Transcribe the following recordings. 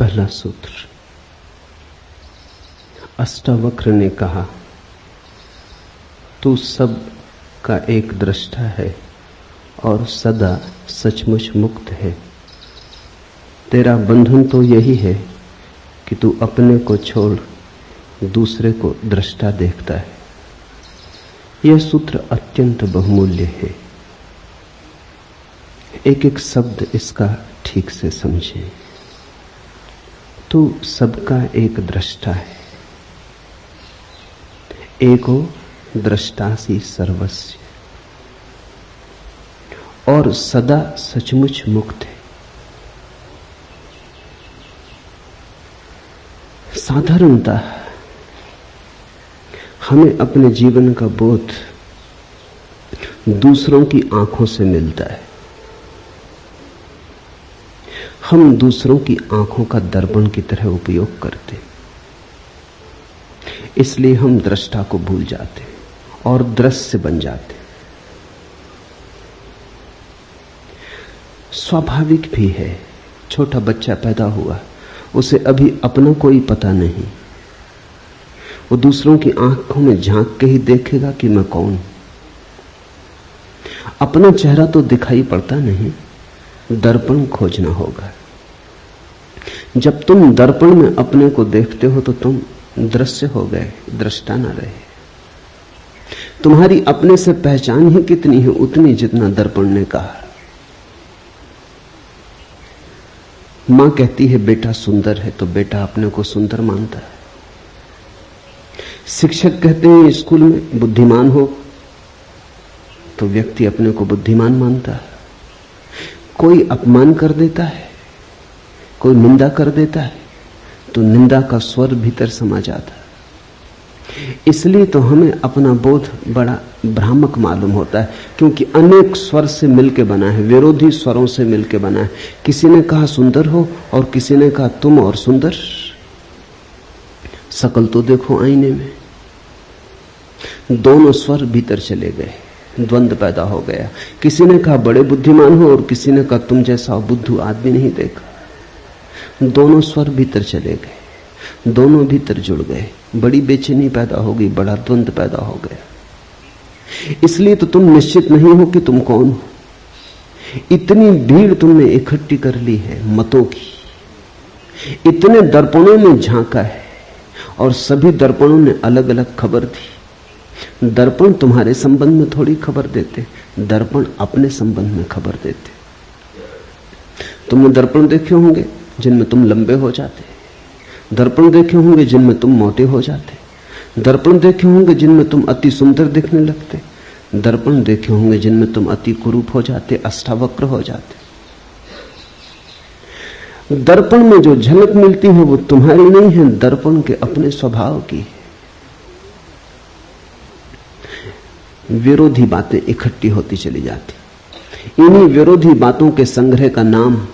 पहला सूत्र। अष्टावक्र ने कहा, तू सब का एक दृष्टा है और सदा सचमुच मुक्त है। तेरा बंधन तो यही है कि तू अपने को छोड़ दूसरे को दृष्टा देखता है। यह सूत्र अत्यंत बहुमूल्य है। एक एक शब्द इसका ठीक से समझें। तू सबका एक दृष्टा है। एको दृष्टासी सर्वस्य, और सदा सचमुच मुक्त है। साधारणतः हमें अपने जीवन का बोध दूसरों की आंखों से मिलता है। हम दूसरों की आंखों का दर्पण की तरह उपयोग करते, इसलिए हम दृष्टा को भूल जाते और दृश्य बन जाते। स्वाभाविक भी है। छोटा बच्चा पैदा हुआ, उसे अभी अपना कोई पता नहीं। वो दूसरों की आंखों में झांक के ही देखेगा कि मैं कौन। अपना चेहरा तो दिखाई पड़ता नहीं, दर्पण खोजना होगा। जब तुम दर्पण में अपने को देखते हो तो तुम दृश्य हो गए, दृष्टा ना रहे। तुम्हारी अपने से पहचान ही कितनी है, उतनी जितना दर्पण ने कहा। मां कहती है बेटा सुंदर है, तो बेटा अपने को सुंदर मानता है। शिक्षक कहते हैं स्कूल में बुद्धिमान हो, तो व्यक्ति अपने को बुद्धिमान मानता है। कोई अपमान कर देता है, कोई निंदा कर देता है, तो निंदा का स्वर भीतर समा जाता है। इसलिए तो हमें अपना बोध बड़ा भ्रामक मालूम होता है, क्योंकि अनेक स्वर से मिलकर बना है, विरोधी स्वरों से मिलकर बना है। किसी ने कहा सुंदर हो और किसी ने कहा तुम और सुंदर। शकल तो देखो आईने में, दोनों स्वर भीतर चले गए, द्वंद्व पैदा हो गया। किसी ने कहा बड़े बुद्धिमान हो और किसी ने कहा तुम जैसा बुद्धू आदमी नहीं देखा। दोनों स्वर भीतर चले गए, दोनों भीतर जुड़ गए। बड़ी बेचैनी पैदा हो गई, बड़ा द्वंद्व पैदा हो गया। इसलिए तो तुम निश्चित नहीं हो कि तुम कौन हो। इतनी भीड़ तुमने इकट्ठी कर ली है मतों की, इतने दर्पणों में झांका है और सभी दर्पणों ने अलग अलग खबर दी। दर्पण तुम्हारे संबंध में थोड़ी खबर देते, दर्पण अपने संबंध में खबर देते। तुमने दर्पण देखे होंगे जिनमें तुम लंबे हो जाते, दर्पण देखे होंगे जिनमें तुम मोटे हो जाते, दर्पण देखे होंगे जिनमें तुम अति सुंदर दिखने लगते, दर्पण देखे होंगे जिनमें तुम अति कुरूप हो जाते, अष्टावक्र हो जाते। दर्पण में जो झलक मिलती है वो तुम्हारी नहीं है, दर्पण के अपने स्वभाव की है। विरोधी बातें इकट्ठी होती चली जाती। इन्हीं विरोधी बातों के संग्रह का नाम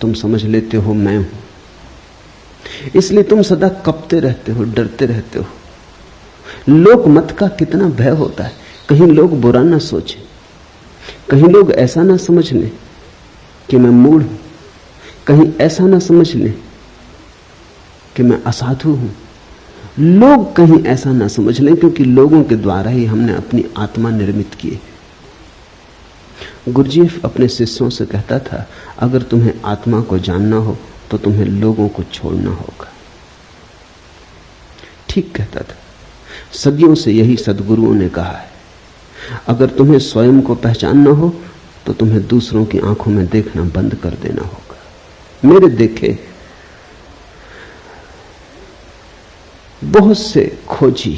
तुम समझ लेते हो मैं हूं। इसलिए तुम सदा कपते रहते हो, डरते रहते हो। लोक मत का कितना भय होता है। कहीं लोग बुरा ना सोचे, कहीं लोग ऐसा ना समझ लें कि मैं मूढ़ हूं, कहीं ऐसा ना समझ लें कि मैं असाधु हूं। लोग कहीं ऐसा ना समझ लें, क्योंकि लोगों के द्वारा ही हमने अपनी आत्मा निर्मित की है। गुरुजीएफ अपने शिष्यों से कहता था, अगर तुम्हें आत्मा को जानना हो तो तुम्हें लोगों को छोड़ना होगा। ठीक कहता था। सदियों से यही सद्गुरुओं ने कहा है, अगर तुम्हें स्वयं को पहचानना हो तो तुम्हें दूसरों की आंखों में देखना बंद कर देना होगा। मेरे देखे बहुत से खोजी,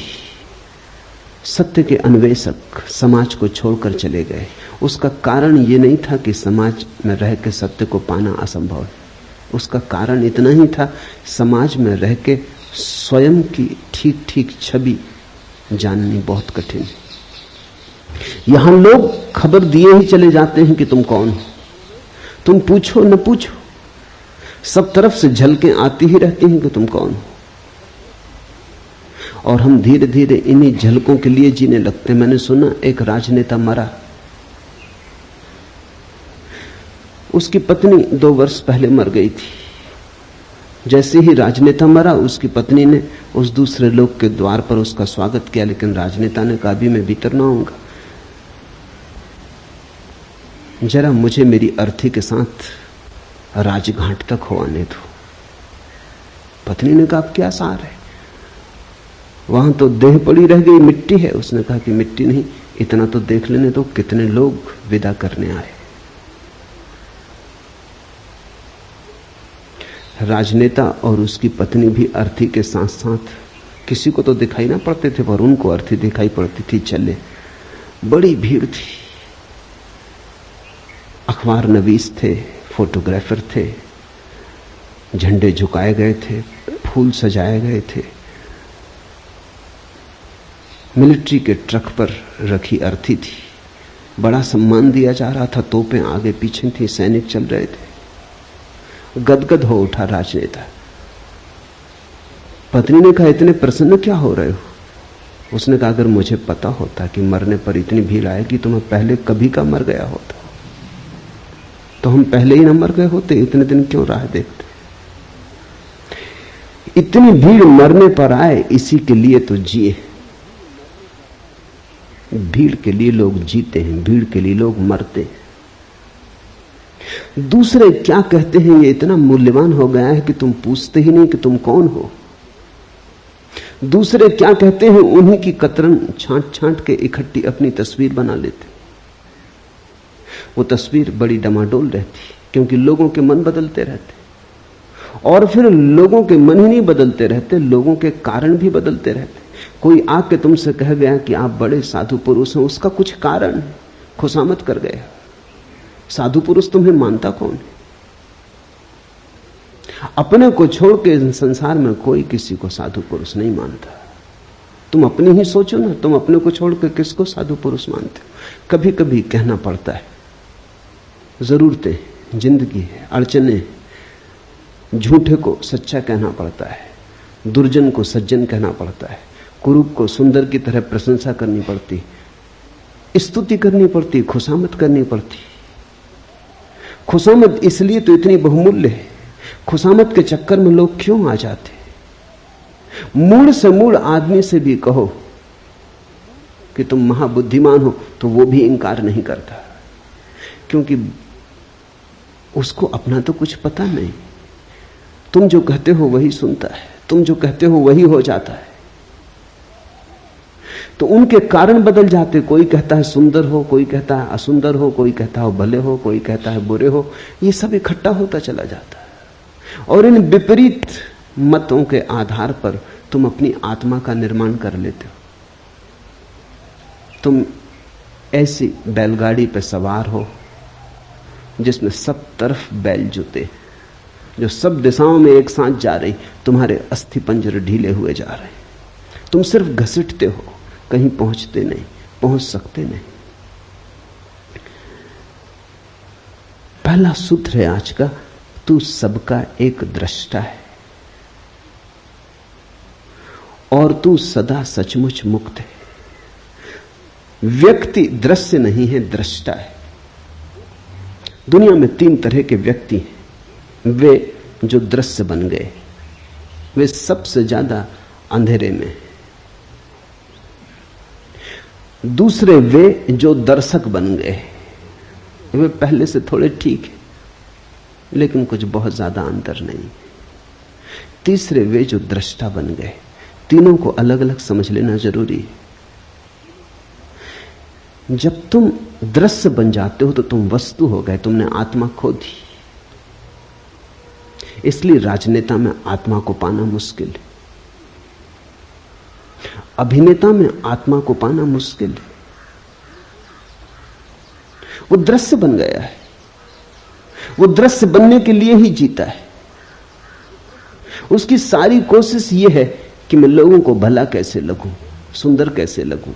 सत्य के अन्वेषक समाज को छोड़कर चले गए। उसका कारण ये नहीं था कि समाज में रह के सत्य को पाना असंभव है। उसका कारण इतना ही था, समाज में रह के स्वयं की ठीक ठीक छवि जाननी बहुत कठिन है। यहां लोग खबर दिए ही चले जाते हैं कि तुम कौन हो। तुम पूछो न पूछो, सब तरफ से झलकें आती ही रहती हैं कि तुम कौन हो। और हम धीरे धीरे इन्हीं झलकों के लिए जीने लगते। मैंने सुना एक राजनेता मरा, उसकी पत्नी 2 वर्ष पहले मर गई थी। जैसे ही राजनेता मरा, उसकी पत्नी ने उस दूसरे लोग के द्वार पर उसका स्वागत किया, लेकिन राजनेता ने कहा अभी मैं भीतर ना आऊंगा, जरा मुझे मेरी अर्थी के साथ राजघाट तक हो आने दो। पत्नी ने कहा अब क्या सार है, वहां तो देह पड़ी रह गई, मिट्टी है। उसने कहा कि मिट्टी नहीं, इतना तो देख लेने दो कितने लोग विदा करने आए। राजनेता और उसकी पत्नी भी अर्थी के साथ साथ, किसी को तो दिखाई ना पड़ते थे पर उनको अर्थी दिखाई पड़ती थी, चले। बड़ी भीड़ थी, अखबार नवीस थे, फोटोग्राफर थे, झंडे झुकाए गए थे, फूल सजाए गए थे, मिलिट्री के ट्रक पर रखी अर्थी थी, बड़ा सम्मान दिया जा रहा था, तोपें आगे पीछे थी, सैनिक चल रहे थे। गदगद हो उठा राजनेता। पत्नी ने कहा इतने प्रसन्न क्या हो रहे हो? उसने कहा अगर मुझे पता होता कि मरने पर इतनी भीड़ आएगी तो मैं पहले कभी का मर गया होता, तो हम पहले ही ना मर गए होते, इतने दिन क्यों राह देखते? इतनी भीड़ मरने पर आए, इसी के लिए तो जिए। भीड़ के लिए लोग जीते हैं, भीड़ के लिए लोग मरते हैं। दूसरे क्या कहते हैं ये इतना मूल्यवान हो गया है कि तुम पूछते ही नहीं कि तुम कौन हो। दूसरे क्या कहते हैं उन्हीं की कतरन छांट छांट के इकट्ठी अपनी तस्वीर बना लेते। वो तस्वीर बड़ी डमाडोल रहती, क्योंकि लोगों के मन बदलते रहते, और फिर लोगों के मन ही नहीं बदलते रहते, लोगों के कारण भी बदलते रहते। कोई आके तुमसे कह गया कि आप बड़े साधु पुरुष हैं, उसका कुछ कारण है, खुशामद कर गया। साधु पुरुष तुम्हें मानता कौन है? अपने को छोड़ के संसार में कोई किसी को साधु पुरुष नहीं मानता। तुम अपनी ही सोचो ना, तुम अपने को छोड़ के किसको साधु पुरुष मानते हो? कभी कभी कहना पड़ता है, जरूरतें, जिंदगी है, अड़चने, झूठे को सच्चा कहना पड़ता है, दुर्जन को सज्जन कहना पड़ता है, कुरूप को सुंदर की तरह प्रशंसा करनी पड़ती, स्तुति करनी पड़ती, खुशामद करनी पड़ती। खुशामद इसलिए तो इतनी बहुमूल्य है। खुशामद के चक्कर में लोग क्यों आ जाते? मूड से मूड आदमी से भी कहो कि तुम महाबुद्धिमान हो तो वो भी इंकार नहीं करता, क्योंकि उसको अपना तो कुछ पता नहीं। तुम जो कहते हो वही सुनता है, तुम जो कहते हो वही हो जाता है। तो उनके कारण बदल जाते। कोई कहता है सुंदर हो, कोई कहता है असुंदर हो, कोई कहता है भले हो, कोई कहता है बुरे हो। ये सब इकट्ठा होता चला जाता है, और इन विपरीत मतों के आधार पर तुम अपनी आत्मा का निर्माण कर लेते हो। तुम ऐसी बैलगाड़ी पर सवार हो जिसमें सब तरफ बैल जुते, जो सब दिशाओं में एक साथ जा रही, तुम्हारे अस्थि पंजर ढीले हुए जा रहे, तुम सिर्फ घसीटते हो, कहीं पहुंचते नहीं, पहुंच सकते नहीं। पहला सूत्र है आज का, तू सबका एक दृष्टा है और तू सदा सचमुच मुक्त है। व्यक्ति दृश्य नहीं है, दृष्टा है। दुनिया में 3 तरह के व्यक्ति हैं। वे जो दृश्य बन गए, वे सबसे ज्यादा अंधेरे में। दूसरे वे जो दर्शक बन गए, वे पहले से थोड़े ठीक है लेकिन कुछ बहुत ज्यादा अंतर नहीं। तीसरे वे जो दृष्टा बन गए। तीनों को अलग अलग समझ लेना जरूरी है। जब तुम दृश्य बन जाते हो तो तुम वस्तु हो गए, तुमने आत्मा खो दी। इसलिए राजनेता में आत्मा को पाना मुश्किल है, अभिनेता में आत्मा को पाना मुश्किल है। वो दृश्य बन गया है, वो दृश्य बनने के लिए ही जीता है। उसकी सारी कोशिश ये है कि मैं लोगों को भला कैसे लगूं, सुंदर कैसे लगूं,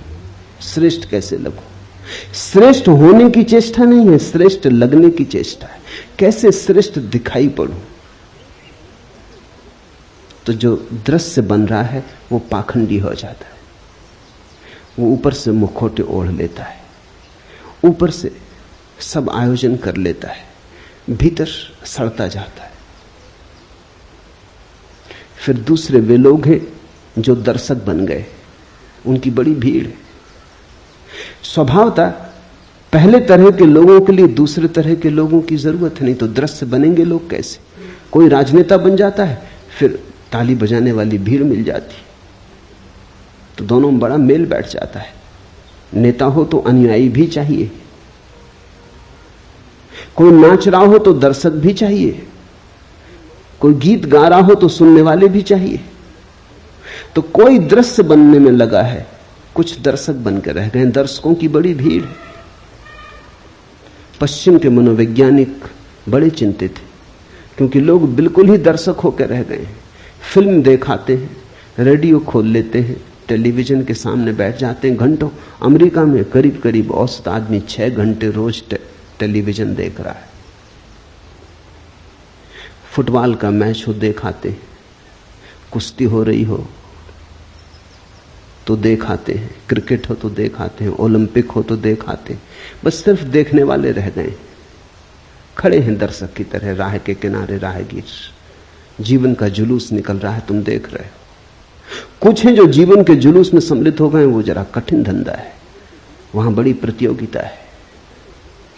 श्रेष्ठ कैसे लगूं। श्रेष्ठ होने की चेष्टा नहीं है, श्रेष्ठ लगने की चेष्टा है। कैसे श्रेष्ठ दिखाई पड़ूं। तो जो दृश्य बन रहा है वो पाखंडी हो जाता है। वो ऊपर से मुखौटे ओढ़ लेता है, ऊपर से सब आयोजन कर लेता है, भीतर सड़ता जाता है। फिर दूसरे वे लोग हैं जो दर्शक बन गए, उनकी बड़ी भीड़ है। स्वभावतः पहले तरह के लोगों के लिए दूसरे तरह के लोगों की जरूरत है, नहीं तो दृश्य बनेंगे लोग कैसे? कोई राजनेता बन जाता है, फिर ताली बजाने वाली भीड़ मिल जाती, तो दोनों में बड़ा मेल बैठ जाता है। नेता हो तो अनुयायी भी चाहिए, कोई नाच रहा हो तो दर्शक भी चाहिए, कोई गीत गा रहा हो तो सुनने वाले भी चाहिए। तो कोई दृश्य बनने में लगा है, कुछ दर्शक बनकर रह गए। दर्शकों की बड़ी भीड़ है। पश्चिम के मनोवैज्ञानिक बड़े चिंतित थे, क्योंकि लोग बिल्कुल ही दर्शक होकर रह गए हैं। फिल्म देखाते हैं, रेडियो खोल लेते हैं, टेलीविजन के सामने बैठ जाते हैं घंटों। अमेरिका में करीब करीब औसत आदमी 6 घंटे रोज टेलीविजन देख रहा है। फुटबॉल का मैच हो देखाते हैं, कुश्ती हो रही हो तो देखाते हैं, क्रिकेट हो तो देखाते हैं, ओलंपिक हो तो देखाते हैं। बस सिर्फ देखने वाले रह गए, खड़े हैं दर्शक की तरह राह के किनारे राहगीर। जीवन का जुलूस निकल रहा है, तुम देख रहे हो। कुछ हैं जो जीवन के जुलूस में सम्मिलित हो गए, वो जरा कठिन धंधा है, वहां बड़ी प्रतियोगिता है।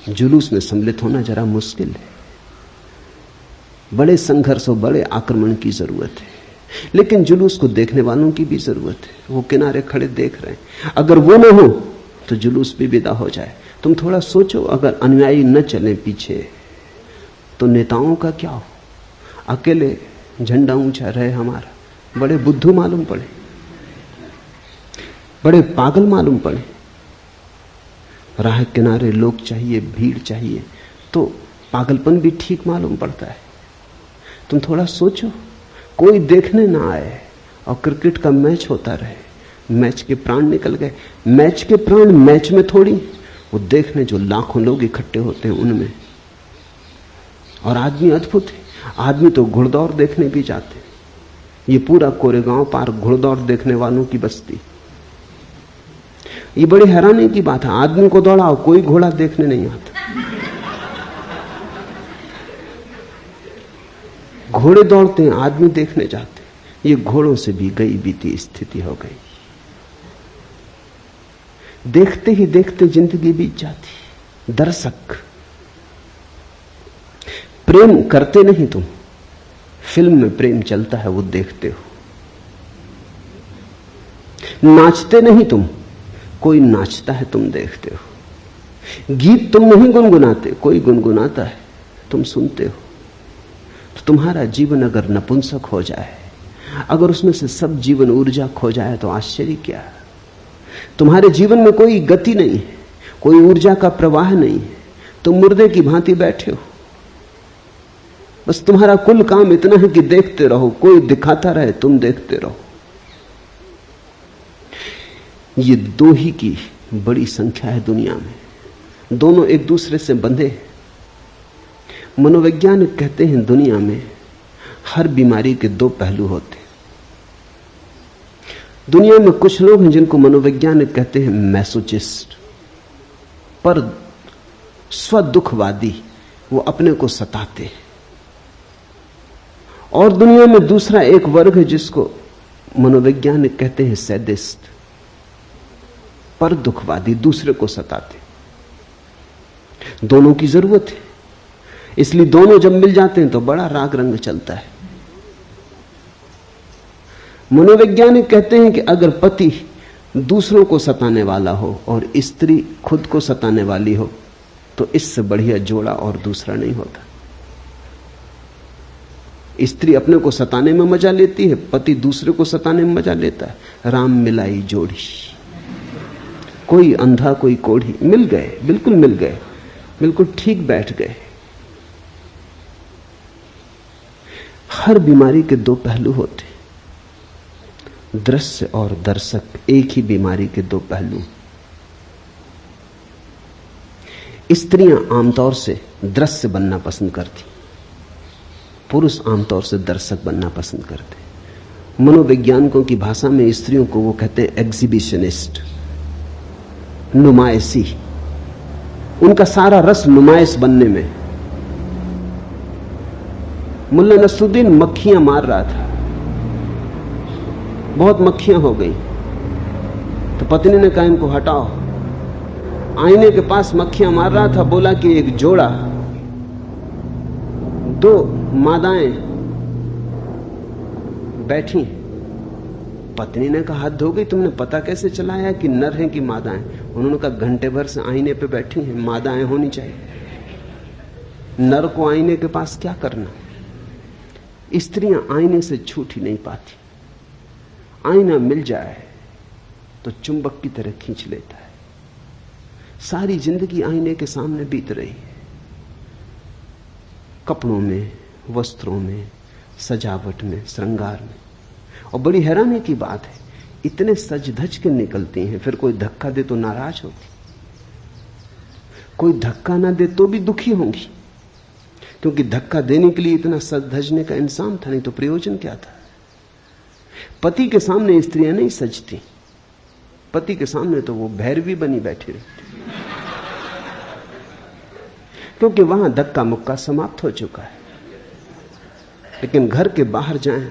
जुलूस में सम्मिलित होना जरा मुश्किल है, बड़े संघर्ष और बड़े आक्रमण की जरूरत है। लेकिन जुलूस को देखने वालों की भी जरूरत है, वो किनारे खड़े देख रहे हैं। अगर वो न हो तो जुलूस भी विदा हो जाए। तुम थोड़ा सोचो, अगर अनुयायी न चले पीछे तो नेताओं का क्या हो? अकेले झंडा ऊंचा रहे हमारा, बड़े बुद्धू मालूम पड़े, बड़े पागल मालूम पड़े। राह किनारे लोग चाहिए, भीड़ चाहिए, तो पागलपन भी ठीक मालूम पड़ता है। तुम थोड़ा सोचो, कोई देखने ना आए और क्रिकेट का मैच होता रहे, मैच के प्राण निकल गए। मैच के प्राण मैच में थोड़ी, वो देखने जो लाखों लोग इकट्ठे होते हैं उनमें। और आदमी अद्भुत है, आदमी तो घुड़दौड़ देखने भी जाते। ये पूरा कोरेगांव पार्क घुड़दौड़ देखने वालों की बस्ती। ये बड़ी हैरानी की बात है, आदमी को दौड़ाओ, कोई घोड़ा देखने नहीं आता। घोड़े दौड़ते हैं, आदमी देखने जाते हैं। ये घोड़ों से भी गई बीती स्थिति हो गई। देखते ही देखते जिंदगी बीत जाती। दर्शक, प्रेम करते नहीं तुम, फिल्म में प्रेम चलता है वो देखते हो। नाचते नहीं तुम, कोई नाचता है तुम देखते हो। गीत तुम नहीं गुनगुनाते, कोई गुनगुनाता है तुम सुनते हो। तो तुम्हारा जीवन अगर नपुंसक हो जाए, अगर उसमें से सब जीवन ऊर्जा खो जाए, तो आश्चर्य क्या? तुम्हारे जीवन में कोई गति नहीं है, कोई ऊर्जा का प्रवाह नहीं है, तुम मुर्दे की भांति बैठे हो। बस तुम्हारा कुल काम इतना है कि देखते रहो, कोई दिखाता रहे, तुम देखते रहो। ये दो ही की बड़ी संख्या है दुनिया में, दोनों एक दूसरे से बंधे। मनोवैज्ञानिक कहते हैं दुनिया में हर बीमारी के दो पहलू होते हैं। दुनिया में कुछ लोग हैं जिनको मनोवैज्ञानिक कहते हैं मैसोचिस्ट, पर स्वदुखवादी, वो अपने को सताते हैं। और दुनिया में दूसरा एक वर्ग है जिसको मनोवैज्ञानिक कहते हैं सैडिस्ट, पर दुखवादी, दूसरे को सताते। दोनों की जरूरत है, इसलिए दोनों जब मिल जाते हैं तो बड़ा राग रंग चलता है। मनोवैज्ञानिक कहते हैं कि अगर पति दूसरों को सताने वाला हो और स्त्री खुद को सताने वाली हो, तो इससे बढ़िया जोड़ा और दूसरा नहीं होता। स्त्री अपने को सताने में मजा लेती है, पति दूसरे को सताने में मजा लेता है। राम मिलाई जोड़ी, कोई अंधा कोई कोढ़ी, मिल गए, बिल्कुल मिल गए, बिल्कुल ठीक बैठ गए। हर बीमारी के दो पहलू होते, दृश्य और दर्शक एक ही बीमारी के दो पहलू। स्त्रियां आमतौर से दृश्य बनना पसंद करती, पुरुष आमतौर से दर्शक बनना पसंद करते। मनोवैज्ञानिकों की भाषा में स्त्रियों को वो कहते हैं एग्जिबिशनिस्ट, नुमाइशी। उनका सारा रस नुमाइश बनने में। मुल्ला नसरुद्दीन मक्खियां मार रहा था, बहुत मक्खियां हो गई, तो पत्नी ने कहा इनको हटाओ। आईने के पास मक्खियां मार रहा था, बोला कि एक जोड़ा, दो मादाएं बैठी। पत्नी ने कहा हद हो गई, तुमने पता कैसे चलाया कि नर हैं कि मादाएं? उन्होंने कहा घंटे भर से आईने पे बैठी हैं, मादाएं होनी चाहिए, नर को आईने के पास क्या करना? स्त्रियां आईने से छूट ही नहीं पाती, आईना मिल जाए तो चुंबक की तरह खींच लेता है। सारी जिंदगी आईने के सामने बीत रही है, कपड़ों में, वस्त्रों में, सजावट में, श्रृंगार में। और बड़ी हैरानी की बात है, इतने सज धज के निकलती हैं, फिर कोई धक्का दे तो नाराज होती, कोई धक्का ना दे तो भी दुखी होंगी, क्योंकि धक्का देने के लिए इतना सज धजने का इंसान था, नहीं तो प्रयोजन क्या था? पति के सामने स्त्रियां नहीं सजती, पति के सामने तो वो भैरवी बनी बैठी रहती, क्योंकि वहां धक्का मुक्का समाप्त हो चुका है। लेकिन घर के बाहर जाएं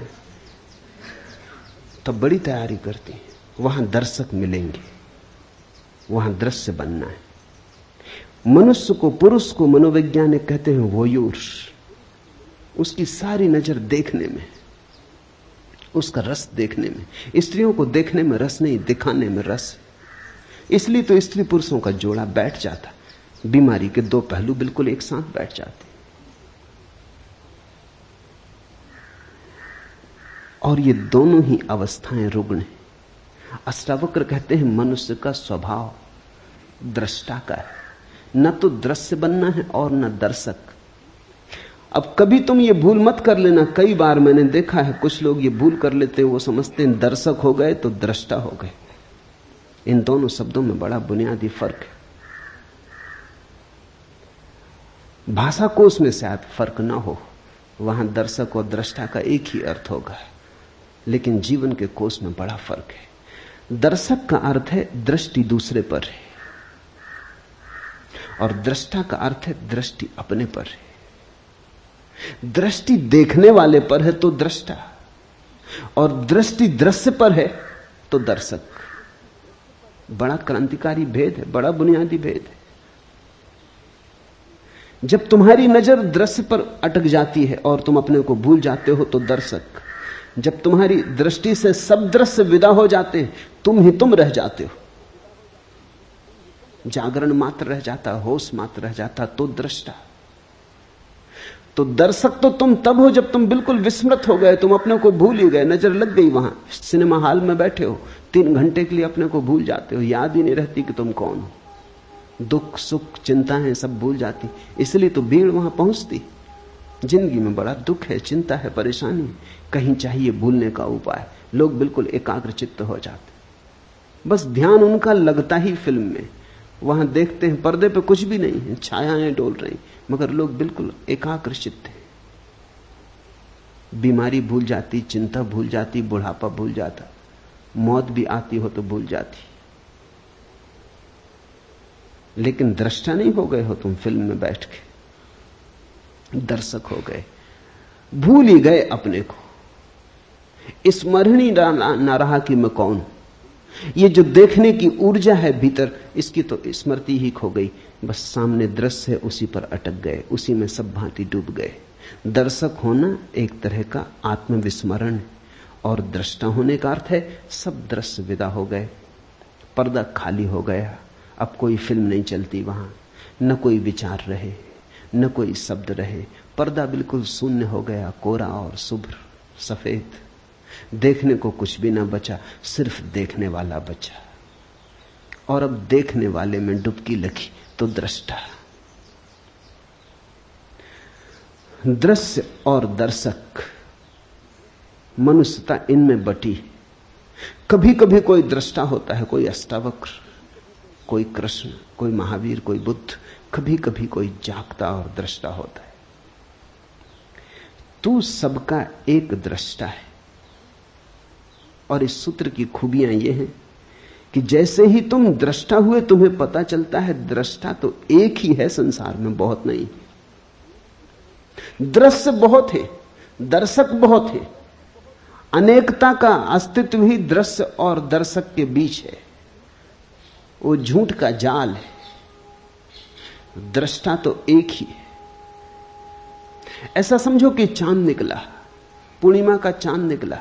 तब बड़ी तैयारी करती हैं, वहां दर्शक मिलेंगे, वहां दृश्य बनना है। मनुष्य को, पुरुष को मनोवैज्ञानिक कहते हैं वोयूर। उसकी सारी नजर देखने में, उसका रस देखने में। स्त्रियों को देखने में रस नहीं, दिखाने में रस। इसलिए तो स्त्री पुरुषों का जोड़ा बैठ जाता, बीमारी के दो पहलू बिल्कुल एक साथ बैठ जाते। और ये दोनों ही अवस्थाएं रुग्ण हैं। अष्टावक्र कहते हैं मनुष्य का स्वभाव दृष्टा का है, न तो दृश्य बनना है और न दर्शक। अब कभी तुम ये भूल मत कर लेना, कई बार मैंने देखा है कुछ लोग ये भूल कर लेते हैं, वो समझते हैं दर्शक हो गए तो दृष्टा हो गए। इन दोनों शब्दों में बड़ा बुनियादी फर्क है। भाषा कोश में शायद फर्क ना हो, वहां दर्शक और दृष्टा का एक ही अर्थ होगा, लेकिन जीवन के कोश में बड़ा फर्क है। दर्शक का अर्थ है दृष्टि दूसरे पर है, और दृष्टा का अर्थ है दृष्टि अपने पर है। दृष्टि देखने वाले पर है तो दृष्टा, और दृष्टि दृश्य पर है तो दर्शक। बड़ा क्रांतिकारी भेद है, बड़ा बुनियादी भेद है। जब तुम्हारी नजर दृश्य पर अटक जाती है और तुम अपने को भूल जाते हो तो दर्शक। जब तुम्हारी दृष्टि से सब दृश्य विदा हो जाते हैं, तुम ही तुम रह जाते हो, जागरण मात्र रह जाता, होश मात्र रह जाता, तो दृष्टा। तो दर्शक तो तुम तब हो जब तुम बिल्कुल विस्मृत हो गए, तुम अपने को भूल ही गए, नजर लग गई। वहां सिनेमा हॉल में बैठे हो, 3 घंटे के लिए अपने को भूल जाते हो, याद ही नहीं रहती कि तुम कौन हो। दुख सुख चिंताएं सब भूल जाती, इसलिए तो भीड़ वहां पहुंचती। जिंदगी में बड़ा दुख है, चिंता है, परेशानी, कहीं चाहिए भूलने का उपाय। लोग बिल्कुल एकाग्र चित्त हो जाते, बस ध्यान उनका लगता ही फिल्म में। वहां देखते हैं पर्दे पे कुछ भी नहीं है, छायाएं डोल रही, मगर लोग बिल्कुल एकाग्र चित्त हैं। बीमारी भूल जाती, चिंता भूल जाती, बुढ़ापा भूल जाता, मौत भी आती हो तो भूल जाती। लेकिन दृष्टा नहीं हो गए हो तुम फिल्म में बैठ के, दर्शक हो गए, भूल ही गए अपने को। स्मरण ही ना रहा कि मैं कौन हूं। ये जो देखने की ऊर्जा है भीतर, इसकी तो स्मृति ही खो गई। बस सामने दृश्य है, उसी पर अटक गए, उसी में सब भांति डूब गए। दर्शक होना एक तरह का आत्मविस्मरण है, और दृष्टा होने का अर्थ है सब दृश्य विदा हो गए, पर्दा खाली हो गया, अब कोई फिल्म नहीं चलती वहां, न कोई विचार रहे, न कोई शब्द रहे, पर्दा बिल्कुल शून्य हो गया, कोरा और शुभ्र सफेद। देखने को कुछ भी ना बचा, सिर्फ देखने वाला बचा। और अब देखने वाले में डुबकी लगी तो दृष्टा। दृश्य और दर्शक, मनुष्यता इनमें बटी। कभी कभी कोई दृष्टा होता है, कोई अष्टावक्र, कोई कृष्ण, कोई महावीर, कोई बुद्ध। कभी कभी कोई जागता और दृष्टा होता है। तू सबका एक दृष्टा है। और इस सूत्र की खूबियां ये हैं कि जैसे ही तुम दृष्टा हुए, तुम्हें पता चलता है दृष्टा तो एक ही है संसार में, बहुत नहीं। दृश्य बहुत है, दर्शक बहुत है। अनेकता का अस्तित्व ही दृश्य और दर्शक के बीच है। वो झूठ का जाल है। दृष्टा तो एक ही है। ऐसा समझो कि चांद निकला, पूर्णिमा का चांद निकला,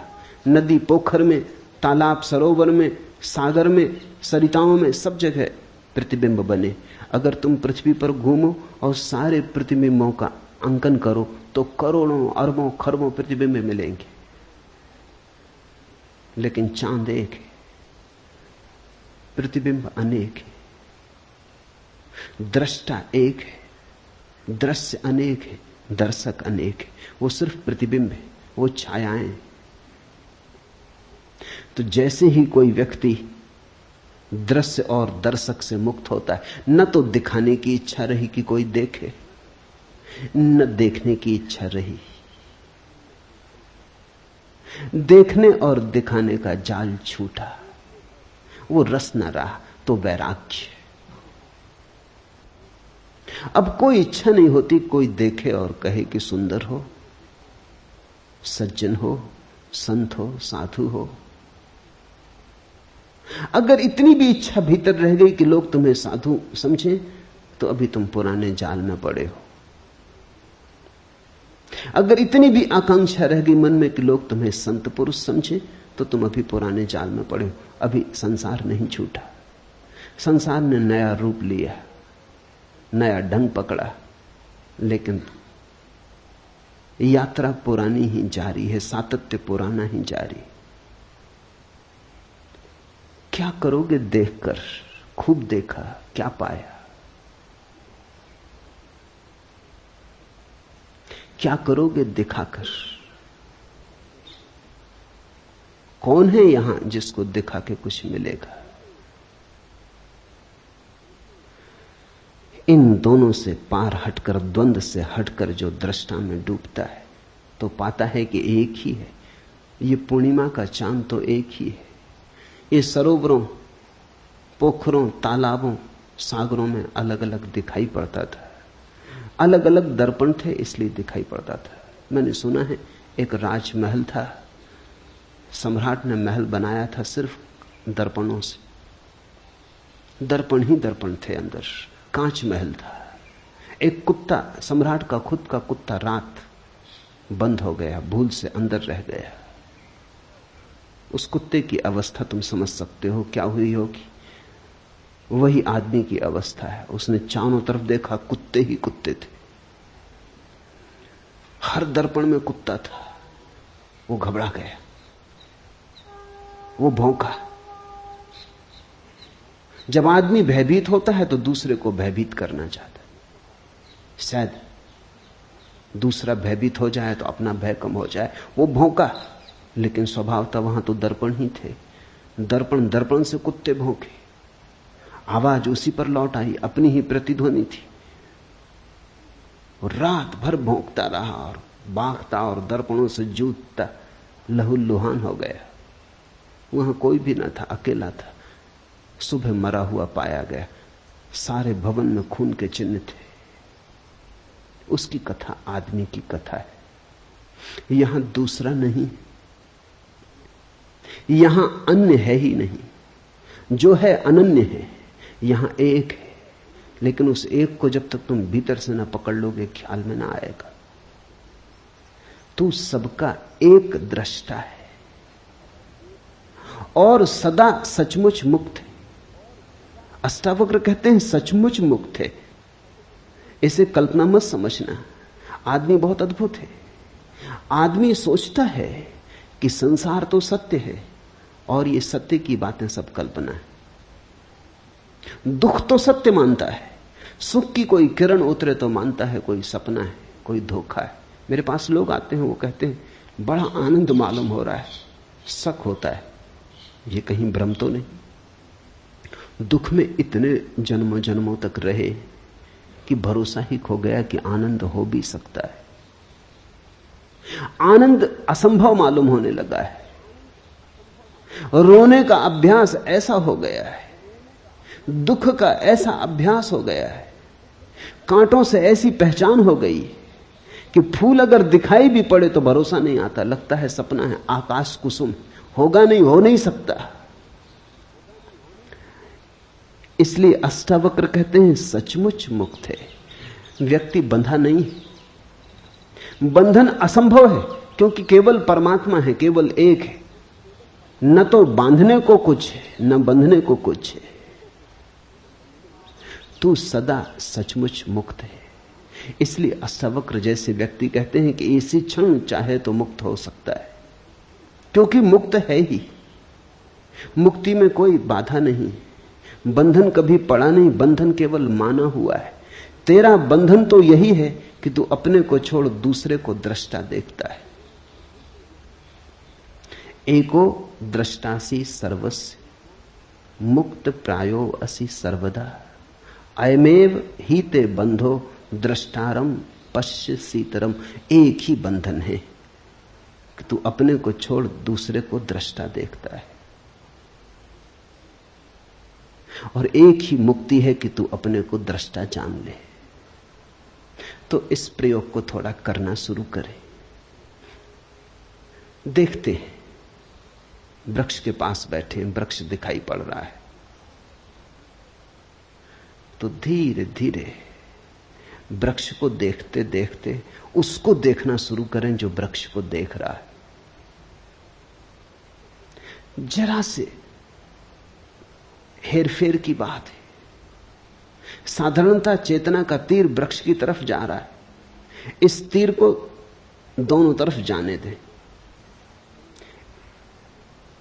नदी पोखर में, तालाब सरोवर में, सागर में, सरिताओं में, सब जगह प्रतिबिंब बने। अगर तुम पृथ्वी पर घूमो और सारे प्रतिबिंबों का अंकन करो तो करोड़ों अरबों खरबों प्रतिबिंब मिलेंगे, लेकिन चांद एक है, प्रतिबिंब अनेक है। दृष्टा एक है, दृश्य अनेक है, दर्शक अनेक है। वो सिर्फ प्रतिबिंब है, वो छायाएं। तो जैसे ही कोई व्यक्ति दृश्य और दर्शक से मुक्त होता है, न तो दिखाने की इच्छा रही कि कोई देखे, न देखने की इच्छा रही। देखने और दिखाने का जाल छूटा, वो रस न रहा, तो वैराग्य। अब कोई इच्छा नहीं होती कोई देखे और कहे कि सुंदर हो, सज्जन हो, संत हो, साधु हो। अगर इतनी भी इच्छा भीतर रह गई कि लोग तुम्हें साधु समझें, तो अभी तुम पुराने जाल में पड़े हो। अगर इतनी भी आकांक्षा रह गई मन में कि लोग तुम्हें संत पुरुष समझें, तो तुम अभी पुराने जाल में पड़े हो। अभी संसार नहीं छूटा। संसार ने नया रूप लिया, नया ढंग पकड़ा, लेकिन यात्रा पुरानी ही जारी है, सातत्य पुराना ही जारी। क्या करोगे देखकर? खूब देखा, क्या पाया? क्या करोगे दिखाकर? कौन है यहां जिसको दिखा के कुछ मिलेगा? इन दोनों से पार हटकर, द्वंद्व से हटकर जो दृष्टा में डूबता है, तो पाता है कि एक ही है। ये पूर्णिमा का चांद तो एक ही है। ये सरोवरों, पोखरों, तालाबों, सागरों में अलग अलग दिखाई पड़ता था। अलग अलग दर्पण थे, इसलिए दिखाई पड़ता था। मैंने सुना है एक राजमहल था, सम्राट ने महल बनाया था सिर्फ दर्पणों से। दर्पण ही दर्पण थे अंदर, कांच महल था। एक कुत्ता, सम्राट का खुद का कुत्ता, रात बंद हो गया, भूल से अंदर रह गया। उस कुत्ते की अवस्था तुम समझ सकते हो क्या हुई होगी। वही आदमी की अवस्था है। उसने चारों तरफ देखा, कुत्ते ही कुत्ते थे। हर दर्पण में कुत्ता था। वो घबरा गया, वो भौंका। जब आदमी भयभीत होता है तो दूसरे को भयभीत करना चाहता है। शायद दूसरा भयभीत हो जाए तो अपना भय कम हो जाए। वो भौंका, लेकिन स्वभाव था वहां तो दर्पण ही थे। दर्पण दर्पण से कुत्ते भौंके, आवाज उसी पर लौट आई, अपनी ही प्रतिध्वनि थी। रात भर भौंकता रहा और बागता और दर्पणों से जूझता लहूलुहान हो गया। वहां कोई भी न था, अकेला था। सुबह मरा हुआ पाया गया। सारे भवन में खून के चिन्ह थे। उसकी कथा आदमी की कथा है। यहां दूसरा नहीं, यहां अन्य है ही नहीं। जो है अनन्य है, यहां एक है। लेकिन उस एक को जब तक तुम भीतर से ना पकड़ लोगे, ख्याल में ना आएगा। तू सबका एक दृष्टा है और सदा सचमुच मुक्त है। अष्टावक्र कहते हैं सचमुच मुक्त है। इसे कल्पना मत समझना। आदमी बहुत अद्भुत है। आदमी सोचता है कि संसार तो सत्य है और ये सत्य की बातें सब कल्पना है। दुख तो सत्य मानता है, सुख की कोई किरण उतरे तो मानता है कोई सपना है, कोई धोखा है। मेरे पास लोग आते हैं, वो कहते हैं बड़ा आनंद मालूम हो रहा है। शक होता है ये कहीं भ्रम तो नहीं। दुख में इतने जन्मों जन्मों तक रहे कि भरोसा ही खो गया कि आनंद हो भी सकता है। आनंद असंभव मालूम होने लगा है। रोने का अभ्यास ऐसा हो गया है, दुख का ऐसा अभ्यास हो गया है, कांटों से ऐसी पहचान हो गई कि फूल अगर दिखाई भी पड़े तो भरोसा नहीं आता, लगता है सपना है, आकाश कुसुम, होगा नहीं, हो नहीं सकता। इसलिए अष्टावक्र कहते हैं सचमुच मुक्त है, व्यक्ति बंधा नहीं। बंधन असंभव है क्योंकि केवल परमात्मा है, केवल एक है। न तो बांधने को कुछ है, न बंधने को कुछ है। तू सदा सचमुच मुक्त है। इसलिए अष्टावक्र जैसे व्यक्ति कहते हैं कि इसी क्षण चाहे तो मुक्त हो सकता है, क्योंकि मुक्त है ही। मुक्ति में कोई बाधा नहीं, बंधन कभी पड़ा नहीं, बंधन केवल माना हुआ है। तेरा बंधन तो यही है कि तू अपने को छोड़ दूसरे को दृष्टा देखता है। एको दृष्टासी सर्वस्य मुक्त प्रायो असि सर्वदा, अयमेव ही ते बंधो दृष्टारम पश्य सीतरम। एक ही बंधन है कि तू अपने को छोड़ दूसरे को दृष्टा देखता है, और एक ही मुक्ति है कि तू अपने को दृष्टा जान ले। तो इस प्रयोग को थोड़ा करना शुरू करें। देखते हैं, वृक्ष के पास बैठे हैं, वृक्ष दिखाई पड़ रहा है, तो धीरे धीरे वृक्ष को देखते देखते उसको देखना शुरू करें जो वृक्ष को देख रहा है। जरा से हेरफेर की बात है। साधारणतः चेतना का तीर वृक्ष की तरफ जा रहा है, इस तीर को दोनों तरफ जाने दें,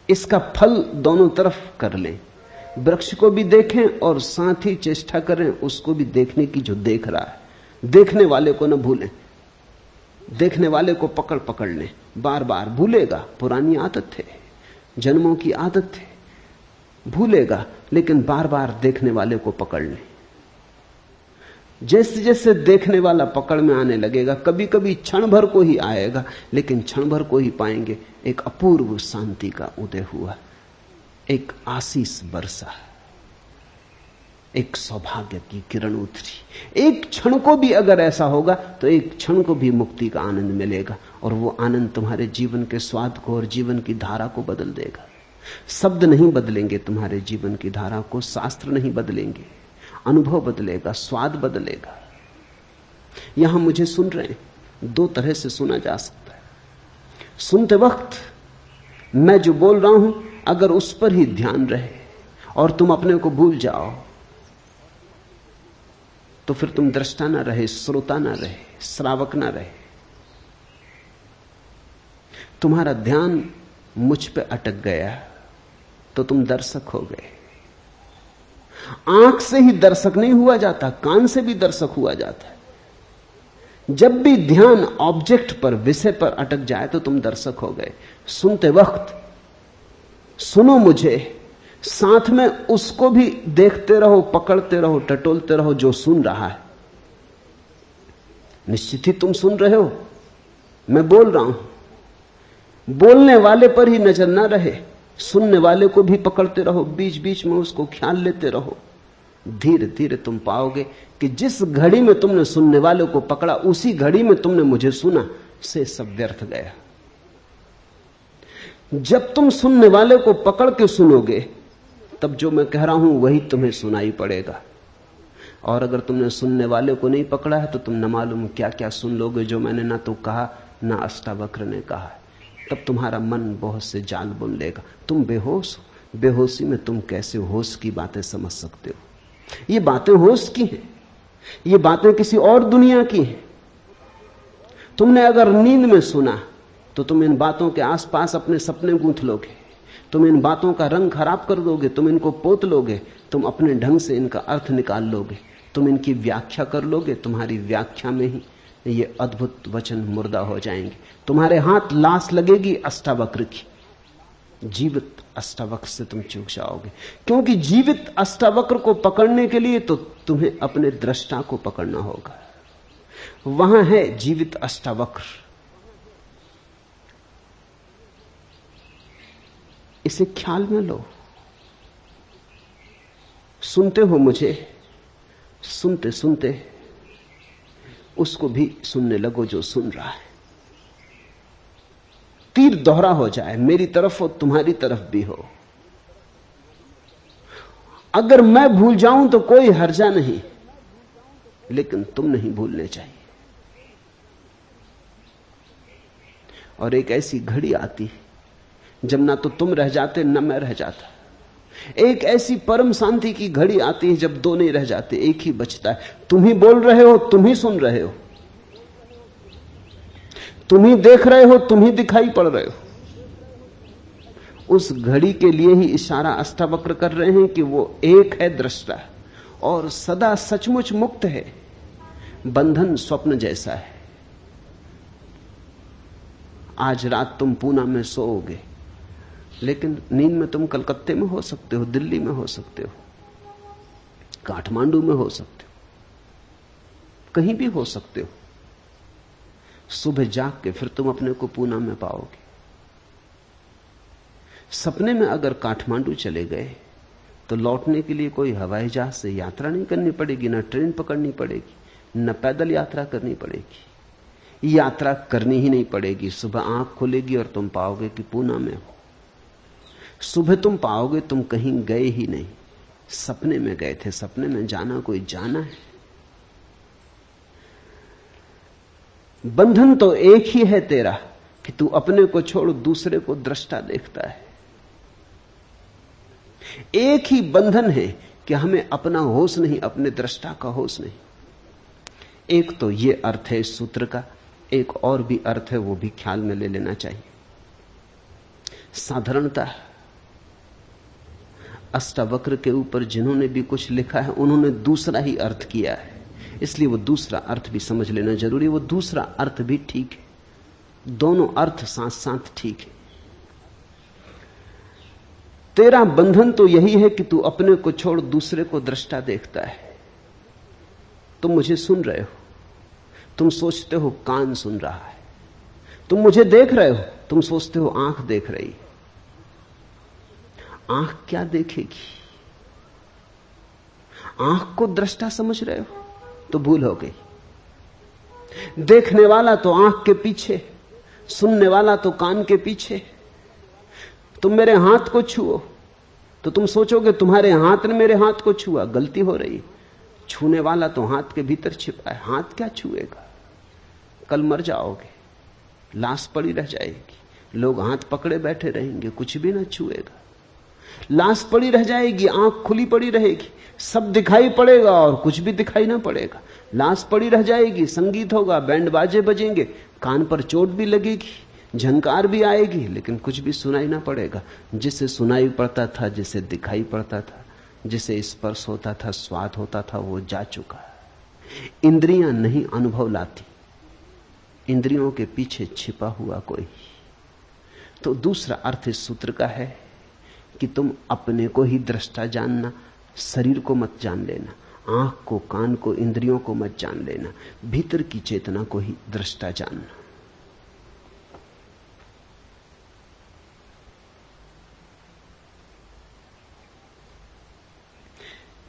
इसका फल दोनों तरफ कर लें। वृक्ष को भी देखें और साथ ही चेष्टा करें उसको भी देखने की जो देख रहा है। देखने वाले को न भूलें, देखने वाले को पकड़ पकड़ लें, बार बार भूलेगा, पुरानी आदत है, जन्मों की आदत है, भूलेगा, लेकिन बार बार देखने वाले को पकड़ लें। जैसे जैसे देखने वाला पकड़ में आने लगेगा, कभी कभी क्षण भर को ही आएगा, लेकिन क्षण भर को ही पाएंगे एक अपूर्व शांति का उदय हुआ, एक आशीष बरसा, एक सौभाग्य की किरण उतरी। एक क्षण को भी अगर ऐसा होगा तो एक क्षण को भी मुक्ति का आनंद मिलेगा, और वो आनंद तुम्हारे जीवन के स्वाद को और जीवन की धारा को बदल देगा। शब्द नहीं बदलेंगे तुम्हारे जीवन की धारा को, शास्त्र नहीं बदलेंगे, अनुभव बदलेगा, स्वाद बदलेगा। यहां मुझे सुन रहे हैं, दो तरह से सुना जा सकता है। सुनते वक्त मैं जो बोल रहा हूं अगर उस पर ही ध्यान रहे और तुम अपने को भूल जाओ तो फिर तुम दृष्टा ना रहे, श्रोता ना रहे, श्रावक ना रहे। तुम्हारा ध्यान मुझ पे अटक गया तो तुम दर्शक हो गए। आंख से ही दर्शक नहीं हुआ जाता, कान से भी दर्शक हुआ जाता है। जब भी ध्यान ऑब्जेक्ट पर, विषय पर अटक जाए तो तुम दर्शक हो गए। सुनते वक्त सुनो मुझे, साथ में उसको भी देखते रहो, पकड़ते रहो, टटोलते रहो जो सुन रहा है। निश्चित ही तुम सुन रहे हो, मैं बोल रहा हूं। बोलने वाले पर ही नजर ना रहे, सुनने वाले को भी पकड़ते रहो, बीच बीच में उसको ख्याल लेते रहो। धीरे धीरे तुम पाओगे कि जिस घड़ी में तुमने सुनने वाले को पकड़ा, उसी घड़ी में तुमने मुझे सुना, से सब व्यर्थ गया। जब तुम सुनने वाले को पकड़ के सुनोगे तब जो मैं कह रहा हूं वही तुम्हें सुनाई पड़ेगा। और अगर तुमने सुनने वाले को नहीं पकड़ा है तो तुम न मालूम क्या क्या सुन लोगे जो मैंने ना तो कहा ना अष्टावक्र ने कहा है। तब तुम्हारा मन बहुत से जाल बुन लेगा, तुम बेहोश हो। बेहोशी में तुम कैसे होश की बातें समझ सकते हो? ये बातें होश की हैं, ये बातें किसी और दुनिया की हैं। तुमने अगर नींद में सुना तो तुम इन बातों के आसपास अपने सपने गूंथ लोगे, तुम इन बातों का रंग खराब कर दोगे, तुम इनको पोत लोगे, तुम अपने ढंग से इनका अर्थ निकाल लोगे, तुम इनकी व्याख्या कर लोगे। तुम्हारी व्याख्या में ही ये अद्भुत वचन मुर्दा हो जाएंगे। तुम्हारे हाथ लाश लगेगी अष्टावक्र की, जीवित अष्टावक्र से तुम चूक जाओगे। क्योंकि जीवित अष्टावक्र को पकड़ने के लिए तो तुम्हें अपने दृष्टा को पकड़ना होगा। वहां है जीवित अष्टावक्र। इसे ख्याल में लो। सुनते हो मुझे, सुनते सुनते उसको भी सुनने लगो जो सुन रहा है। तीर दोहरा हो जाए, मेरी तरफ हो तुम्हारी तरफ भी हो। अगर मैं भूल जाऊं तो कोई हर्जा नहीं, लेकिन तुम नहीं भूलने चाहिए। और एक ऐसी घड़ी आती जब ना तो तुम रह जाते न मैं रह जाता। एक ऐसी परम शांति की घड़ी आती है जब दो नहीं रह जाते, एक ही बचता है। तुम ही बोल रहे हो, तुम ही सुन रहे हो, तुम ही देख रहे हो, तुम ही दिखाई पड़ रहे हो। उस घड़ी के लिए ही इशारा अष्टावक्र कर रहे हैं कि वो एक है दृष्टा और सदा सचमुच मुक्त है। बंधन स्वप्न जैसा है। आज रात तुम पूना में सोओगे, लेकिन नींद में तुम कलकत्ते में हो सकते हो, दिल्ली में हो सकते हो, काठमांडू में हो सकते हो, कहीं भी हो सकते हो। सुबह जाग के फिर तुम अपने को पूना में पाओगे। सपने में अगर काठमांडू चले गए तो लौटने के लिए कोई हवाई जहाज से यात्रा नहीं करनी पड़ेगी, ना ट्रेन पकड़नी पड़ेगी, न पैदल यात्रा करनी पड़ेगी। यात्रा करनी ही नहीं पड़ेगी। सुबह आंख खुलेगी और तुम पाओगे कि पूना में हो। सुबह तुम पाओगे तुम कहीं गए ही नहीं, सपने में गए थे। सपने में जाना कोई जाना है। बंधन तो एक ही है तेरा कि तू अपने को छोड़ दूसरे को दृष्टा देखता है। एक ही बंधन है कि हमें अपना होश नहीं, अपने दृष्टा का होश नहीं। एक तो यह अर्थ है इस सूत्र का, एक और भी अर्थ है, वो भी ख्याल में ले लेना चाहिए। साधारणता अष्टावक्र के ऊपर जिन्होंने भी कुछ लिखा है उन्होंने दूसरा ही अर्थ किया है, इसलिए वो दूसरा अर्थ भी समझ लेना जरूरी है। वो दूसरा अर्थ भी ठीक है, दोनों अर्थ साथ साथ ठीक है। तेरा बंधन तो यही है कि तू अपने को छोड़ दूसरे को दृष्टा देखता है। तुम मुझे सुन रहे हो, तुम सोचते हो कान सुन रहा है, तुम मुझे देख रहे हो, तुम सोचते हो आंख देख रही है। आंख क्या देखेगी? आंख को दृष्टा समझ रहे हो तो भूल हो गई। देखने वाला तो आंख के पीछे, सुनने वाला तो कान के पीछे। तुम मेरे हाथ को छुओ तो तुम सोचोगे तुम्हारे हाथ ने मेरे हाथ को छुआ, गलती हो रही। छूने वाला तो हाथ के भीतर छिपा है। हाथ क्या छुएगा? कल मर जाओगे, लाश पड़ी रह जाएगी, लोग हाथ पकड़े बैठे रहेंगे, कुछ भी ना छुएगा। लाश पड़ी रह जाएगी, आंख खुली पड़ी रहेगी, सब दिखाई पड़ेगा और कुछ भी दिखाई ना पड़ेगा। लाश पड़ी रह जाएगी, संगीत होगा, बैंड बाजे बजेंगे, कान पर चोट भी लगेगी, झंकार भी आएगी, लेकिन कुछ भी सुनाई ना पड़ेगा। जिसे सुनाई पड़ता था, जिसे दिखाई पड़ता था, जिसे स्पर्श होता था, स्वाद होता था, वो जा चुका। इंद्रियां नहीं अनुभव लाती, इंद्रियों के पीछे छिपा हुआ कोई। तो दूसरा अर्थ इस सूत्र का है कि तुम अपने को ही दृष्टा जानना, शरीर को मत जान लेना, आंख को, कान को, इंद्रियों को मत जान लेना, भीतर की चेतना को ही दृष्टा जानना।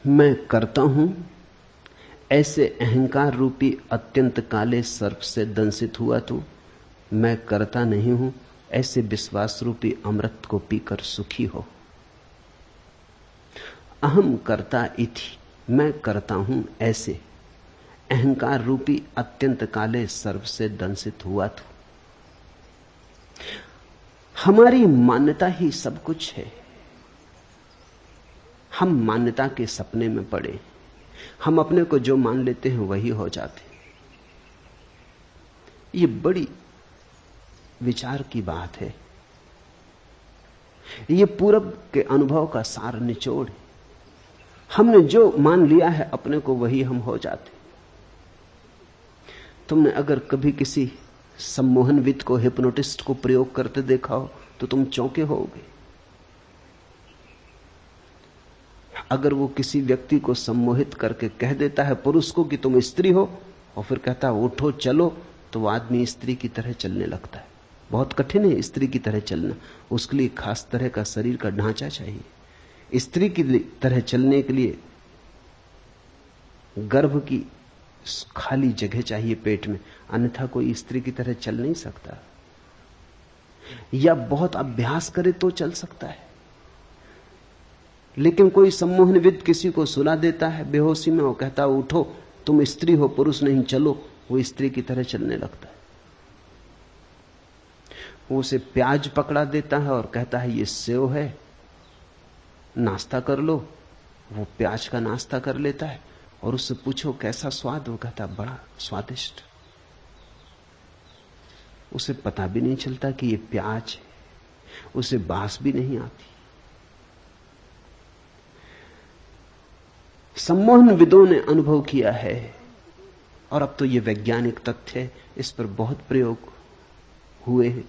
मैं करता हूं ऐसे अहंकार रूपी अत्यंत काले सर्प से दंशित हुआ तू। मैं करता नहीं हूं ऐसे विश्वास रूपी अमृत को पीकर सुखी हो। अहम करता इति, मैं करता हूं ऐसे अहंकार रूपी अत्यंत काले सर्प से दंशित हुआ तू। हमारी मान्यता ही सब कुछ है। हम मान्यता के सपने में पड़े, हम अपने को जो मान लेते हैं वही हो जाते। ये बड़ी विचार की बात है। ये पूरब के अनुभव का सार निचोड़ है। हमने जो मान लिया है अपने को वही हम हो जाते। तुमने अगर कभी किसी सम्मोहनविद को, हिप्नोटिस्ट को प्रयोग करते देखा हो तो तुम चौंके होगे। अगर वो किसी व्यक्ति को सम्मोहित करके कह देता है पुरुष को कि तुम स्त्री हो, और फिर कहता है उठो चलो, तो वो आदमी स्त्री की तरह चलने लगता है। बहुत कठिन है स्त्री की तरह चलना, उसके लिए खास तरह का शरीर का ढांचा चाहिए। स्त्री की तरह चलने के लिए गर्भ की खाली जगह चाहिए पेट में, अन्यथा कोई स्त्री की तरह चल नहीं सकता। या बहुत अभ्यास करे तो चल सकता है। लेकिन कोई सम्मोहनविद किसी को सुला देता है बेहोशी में, वो कहता है उठो, तुम स्त्री हो, पुरुष नहीं, चलो, वो स्त्री की तरह चलने लगता है। वो उसे प्याज पकड़ा देता है और कहता है ये सेव है, नाश्ता कर लो। वो प्याज का नाश्ता कर लेता है और उससे पूछो कैसा स्वाद, वो कहता बड़ा स्वादिष्ट। उसे पता भी नहीं चलता कि ये प्याज है, उसे बास भी नहीं आती। सम्मोहन विदों ने अनुभव किया है, और अब तो ये वैज्ञानिक तथ्य है, इस पर बहुत प्रयोग हुए हैं।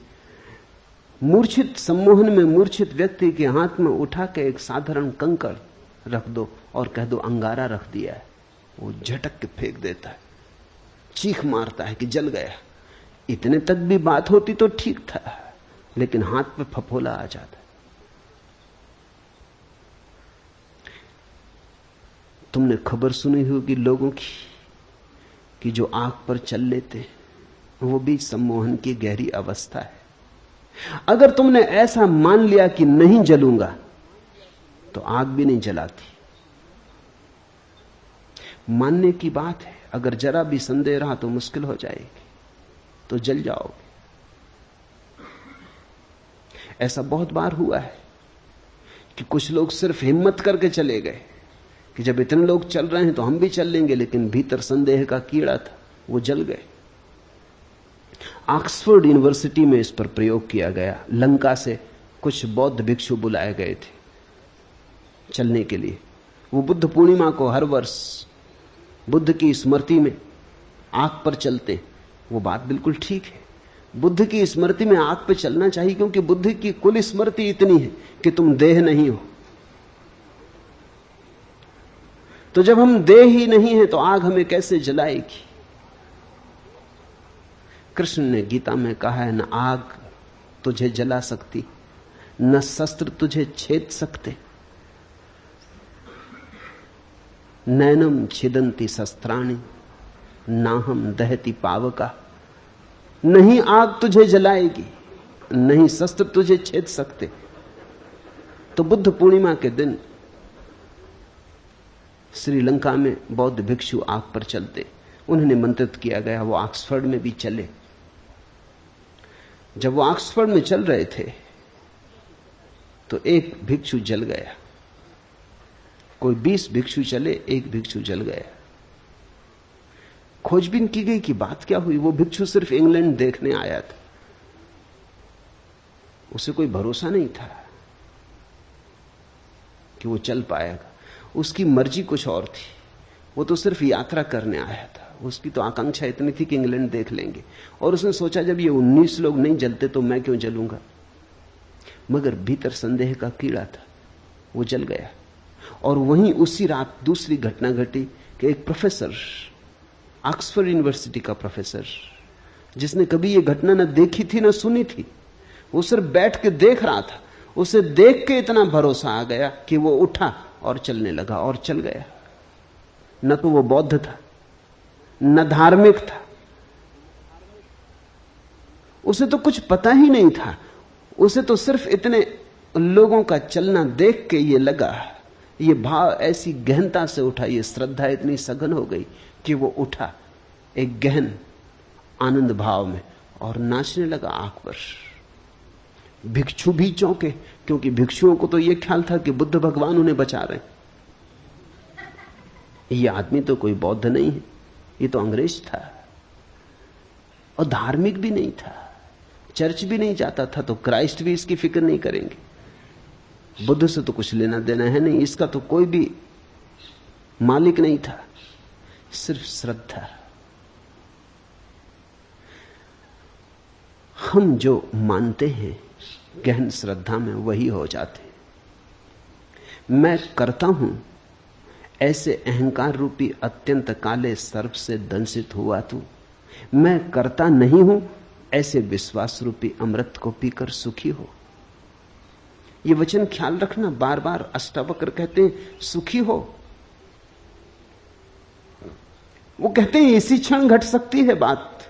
मूर्छित सम्मोहन में मूर्छित व्यक्ति के हाथ में उठा के एक साधारण कंकड़ रख दो और कह दो अंगारा रख दिया है, वो झटक के फेंक देता है, चीख मारता है कि जल गया। इतने तक भी बात होती तो ठीक था, लेकिन हाथ पे फफोला आ जाता है। तुमने खबर सुनी होगी लोगों की कि जो आग पर चल लेते हैं, वो भी सम्मोहन की गहरी अवस्था है। अगर तुमने ऐसा मान लिया कि नहीं जलूंगा, तो आग भी नहीं जलाती। मानने की बात है, अगर जरा भी संदेह रहा तो मुश्किल हो जाएगी, तो जल जाओगे। ऐसा बहुत बार हुआ है कि कुछ लोग सिर्फ हिम्मत करके चले गए कि जब इतने लोग चल रहे हैं तो हम भी चल लेंगे, लेकिन भीतर संदेह का कीड़ा था, वो जल गए। ऑक्सफोर्ड यूनिवर्सिटी में इस पर प्रयोग किया गया। लंका से कुछ बौद्ध भिक्षु बुलाए गए थे चलने के लिए। वो बुद्ध पूर्णिमा को हर वर्ष बुद्ध की स्मृति में आग पर चलते। वो बात बिल्कुल ठीक है, बुद्ध की स्मृति में आग पर चलना चाहिए, क्योंकि बुद्ध की कुल स्मृति इतनी है कि तुम देह नहीं हो। तो जब हम देह ही नहीं है तो आग हमें कैसे जलाएगी? कृष्ण ने गीता में कहा है, न आग तुझे जला सकती, न शस्त्र तुझे छेद सकते। नैनम छिदंती शस्त्राणि नाहम दहती पावका। नहीं आग तुझे जलाएगी, नहीं शस्त्र तुझे छेद सकते। तो बुद्ध पूर्णिमा के दिन श्रीलंका में बौद्ध भिक्षु आग पर चलते, उन्हें निमंत्रित किया गया, वो ऑक्सफोर्ड में भी चले। जब वो ऑक्सफोर्ड में चल रहे थे तो एक भिक्षु जल गया। कोई 20 भिक्षु चले, एक भिक्षु जल गया। खोजबीन की गई कि बात क्या हुई। वो भिक्षु सिर्फ इंग्लैंड देखने आया था, उसे कोई भरोसा नहीं था कि वो चल पाएगा। उसकी मर्जी कुछ और थी, वो तो सिर्फ यात्रा करने आया था। उसकी तो आकांक्षा इतनी थी कि इंग्लैंड देख लेंगे, और उसने सोचा जब ये 19 लोग नहीं जलते तो मैं क्यों जलूंगा। मगर भीतर संदेह का कीड़ा था, वो जल गया। और वहीं उसी रात दूसरी घटना घटी कि एक प्रोफेसर, ऑक्सफोर्ड यूनिवर्सिटी का प्रोफेसर, जिसने कभी ये घटना न देखी थी न सुनी थी, वो सिर्फ बैठ के देख रहा था, उसे देख के इतना भरोसा आ गया कि वो उठा और चलने लगा और चल गया। न तो वो बौद्ध था, न धार्मिक था, उसे तो कुछ पता ही नहीं था। उसे तो सिर्फ इतने लोगों का चलना देख के ये लगा, ये भाव ऐसी गहनता से उठा, ये श्रद्धा इतनी सघन हो गई कि वो उठा एक गहन आनंद भाव में और नाचने लगा आग पर। भिक्षु भी चौंके, क्योंकि भिक्षुओं को तो ये ख्याल था कि बुद्ध भगवान उन्हें बचा रहे हैं। ये आदमी तो कोई बौद्ध नहीं है, ये तो अंग्रेज था, और धार्मिक भी नहीं था, चर्च भी नहीं जाता था, तो क्राइस्ट भी इसकी फिक्र नहीं करेंगे। बुद्ध से तो कुछ लेना देना है नहीं, इसका तो कोई भी मालिक नहीं था, सिर्फ श्रद्धा। हम जो मानते हैं गहन श्रद्धा में वही हो जाते। मैं करता हूं ऐसे अहंकार रूपी अत्यंत काले सर्प से दंशित हुआ तू। मैं करता नहीं हूं ऐसे विश्वास रूपी अमृत को पीकर सुखी हो। ये वचन ख्याल रखना, बार बार अष्टावक्र कहते हैं सुखी हो। वो कहते हैं इसी क्षण घट सकती है बात।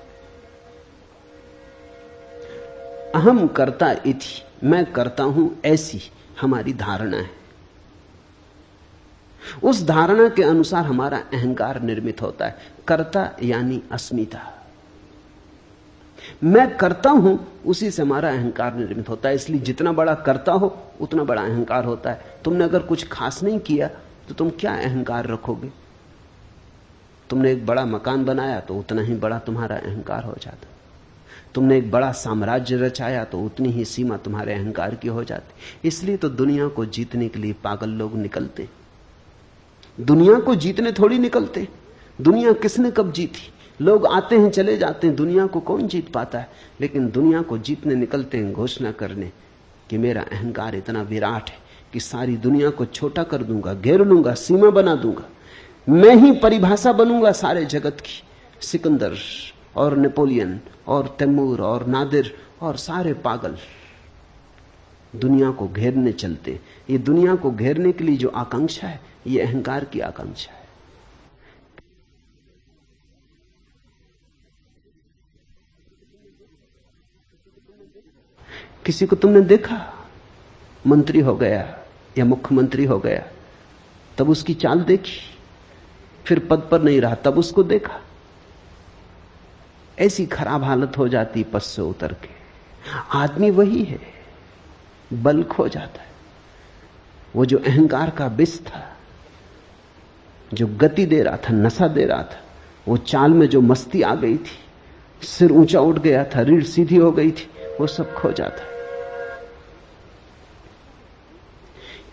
अहम करता इति, मैं करता हूं, ऐसी हमारी धारणा है। उस धारणा के अनुसार हमारा अहंकार निर्मित होता है। कर्ता यानी अस्मिता। मैं करता हूं, उसी से हमारा अहंकार निर्मित होता है। इसलिए जितना बड़ा करता हो उतना बड़ा अहंकार होता है। तुमने अगर कुछ खास नहीं किया तो तुम क्या अहंकार रखोगे? तुमने एक बड़ा मकान बनाया तो उतना ही बड़ा तुम्हारा अहंकार हो जाता। तुमने एक बड़ा साम्राज्य रचाया तो उतनी ही सीमा तुम्हारे अहंकार की हो जाती। इसलिए तो दुनिया को जीतने के लिए पागल लोग निकलते। दुनिया को जीतने थोड़ी निकलते। दुनिया किसने कब जीती? लोग आते हैं चले जाते हैं, दुनिया को कौन जीत पाता है? लेकिन दुनिया को जीतने निकलते हैं घोषणा करने कि मेरा अहंकार इतना विराट है कि सारी दुनिया को छोटा कर दूंगा, घेर लूंगा, सीमा बना दूंगा। मैं ही परिभाषा बनूंगा सारे जगत की। सिकंदर और नेपोलियन और तैमूर और नादिर और सारे पागल दुनिया को घेरने चलते। ये दुनिया को घेरने के लिए जो आकांक्षा है, ये अहंकार की आकांक्षा है। किसी को तुमने देखा मंत्री हो गया या मुख्यमंत्री हो गया, तब उसकी चाल देखी, फिर पद पर नहीं रहा तब उसको देखा, ऐसी खराब हालत हो जाती पद से उतर के। आदमी वही है, बल खो जाता है। वो जो अहंकार का विष था, जो गति दे रहा था, नशा दे रहा था, वो चाल में जो मस्ती आ गई थी, सिर ऊंचा उठ गया था, रीढ़ सीधी हो गई थी, वो सब खो जाता है।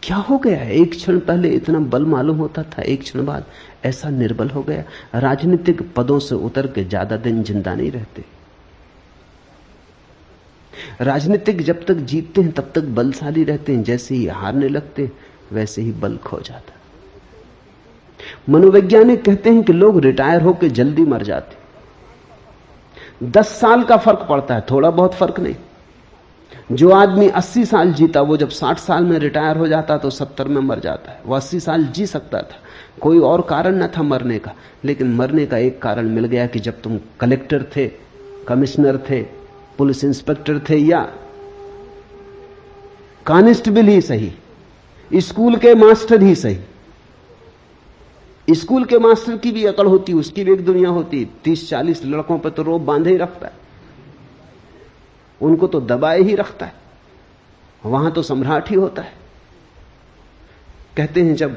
क्या हो गया? एक क्षण पहले इतना बल मालूम होता था, एक क्षण बाद ऐसा निर्बल हो गया। राजनीतिक पदों से उतर के ज्यादा दिन जिंदा नहीं रहते। राजनीतिक जब तक जीतते हैं तब तक बलशाली रहते हैं, जैसे ही हारने लगते वैसे ही बल खो जाता। मनोवैज्ञानिक कहते हैं कि लोग रिटायर होकर जल्दी मर जाते। 10 साल का फर्क पड़ता है, थोड़ा बहुत फर्क नहीं। जो आदमी 80 साल जीता, वो जब 60 साल में रिटायर हो जाता तो 70 में मर जाता है। वो 80 साल जी सकता था, कोई और कारण न था मरने का, लेकिन मरने का एक कारण मिल गया कि जब तुम कलेक्टर थे, कमिश्नर थे, पुलिस इंस्पेक्टर थे या कांस्टेबल ही सही, स्कूल के मास्टर ही सही। स्कूल के मास्टर की भी अकड़ होती, उसकी भी एक दुनिया होती। 30-40 लड़कों पर तो रोब बांधे ही रखता है, उनको तो दबाए ही रखता है, वहां तो सम्राट ही होता है। कहते हैं जब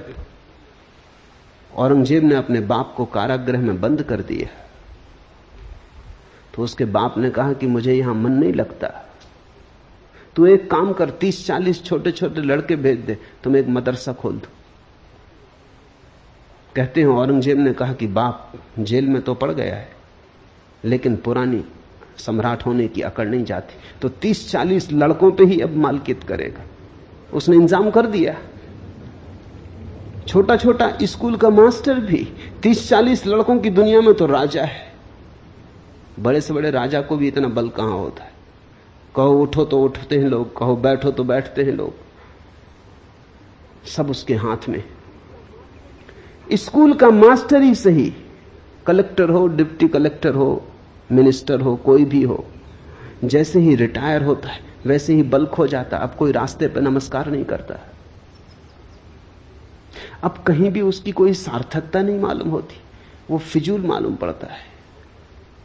औरंगजेब ने अपने बाप को कारागृह में बंद कर दिया तो उसके बाप ने कहा कि मुझे यहां मन नहीं लगता, तू एक काम कर, 30-40 छोटे छोटे लड़के भेज दे, तुम एक मदरसा खोल दो। कहते हैं औरंगजेब ने कहा कि बाप जेल में तो पड़ गया है, लेकिन पुरानी सम्राट होने की अकड़ नहीं जाती, तो 30-40 लड़कों पे ही अब मालकियत करेगा। उसने इंतजाम कर दिया। छोटा छोटा स्कूल का मास्टर भी 30-40 लड़कों की दुनिया में तो राजा है। बड़े से बड़े राजा को भी इतना बल कहां होता है। कहो उठो तो उठते हैं लोग, कहो बैठो तो बैठते हैं लोग, सब उसके हाथ में। स्कूल का मास्टर ही सही, कलेक्टर हो, डिप्टी कलेक्टर हो, मिनिस्टर हो, कोई भी हो, जैसे ही रिटायर होता है वैसे ही बल खो जाता। अब कोई रास्ते पर नमस्कार नहीं करता, अब कहीं भी उसकी कोई सार्थकता नहीं मालूम होती, वो फिजूल मालूम पड़ता है,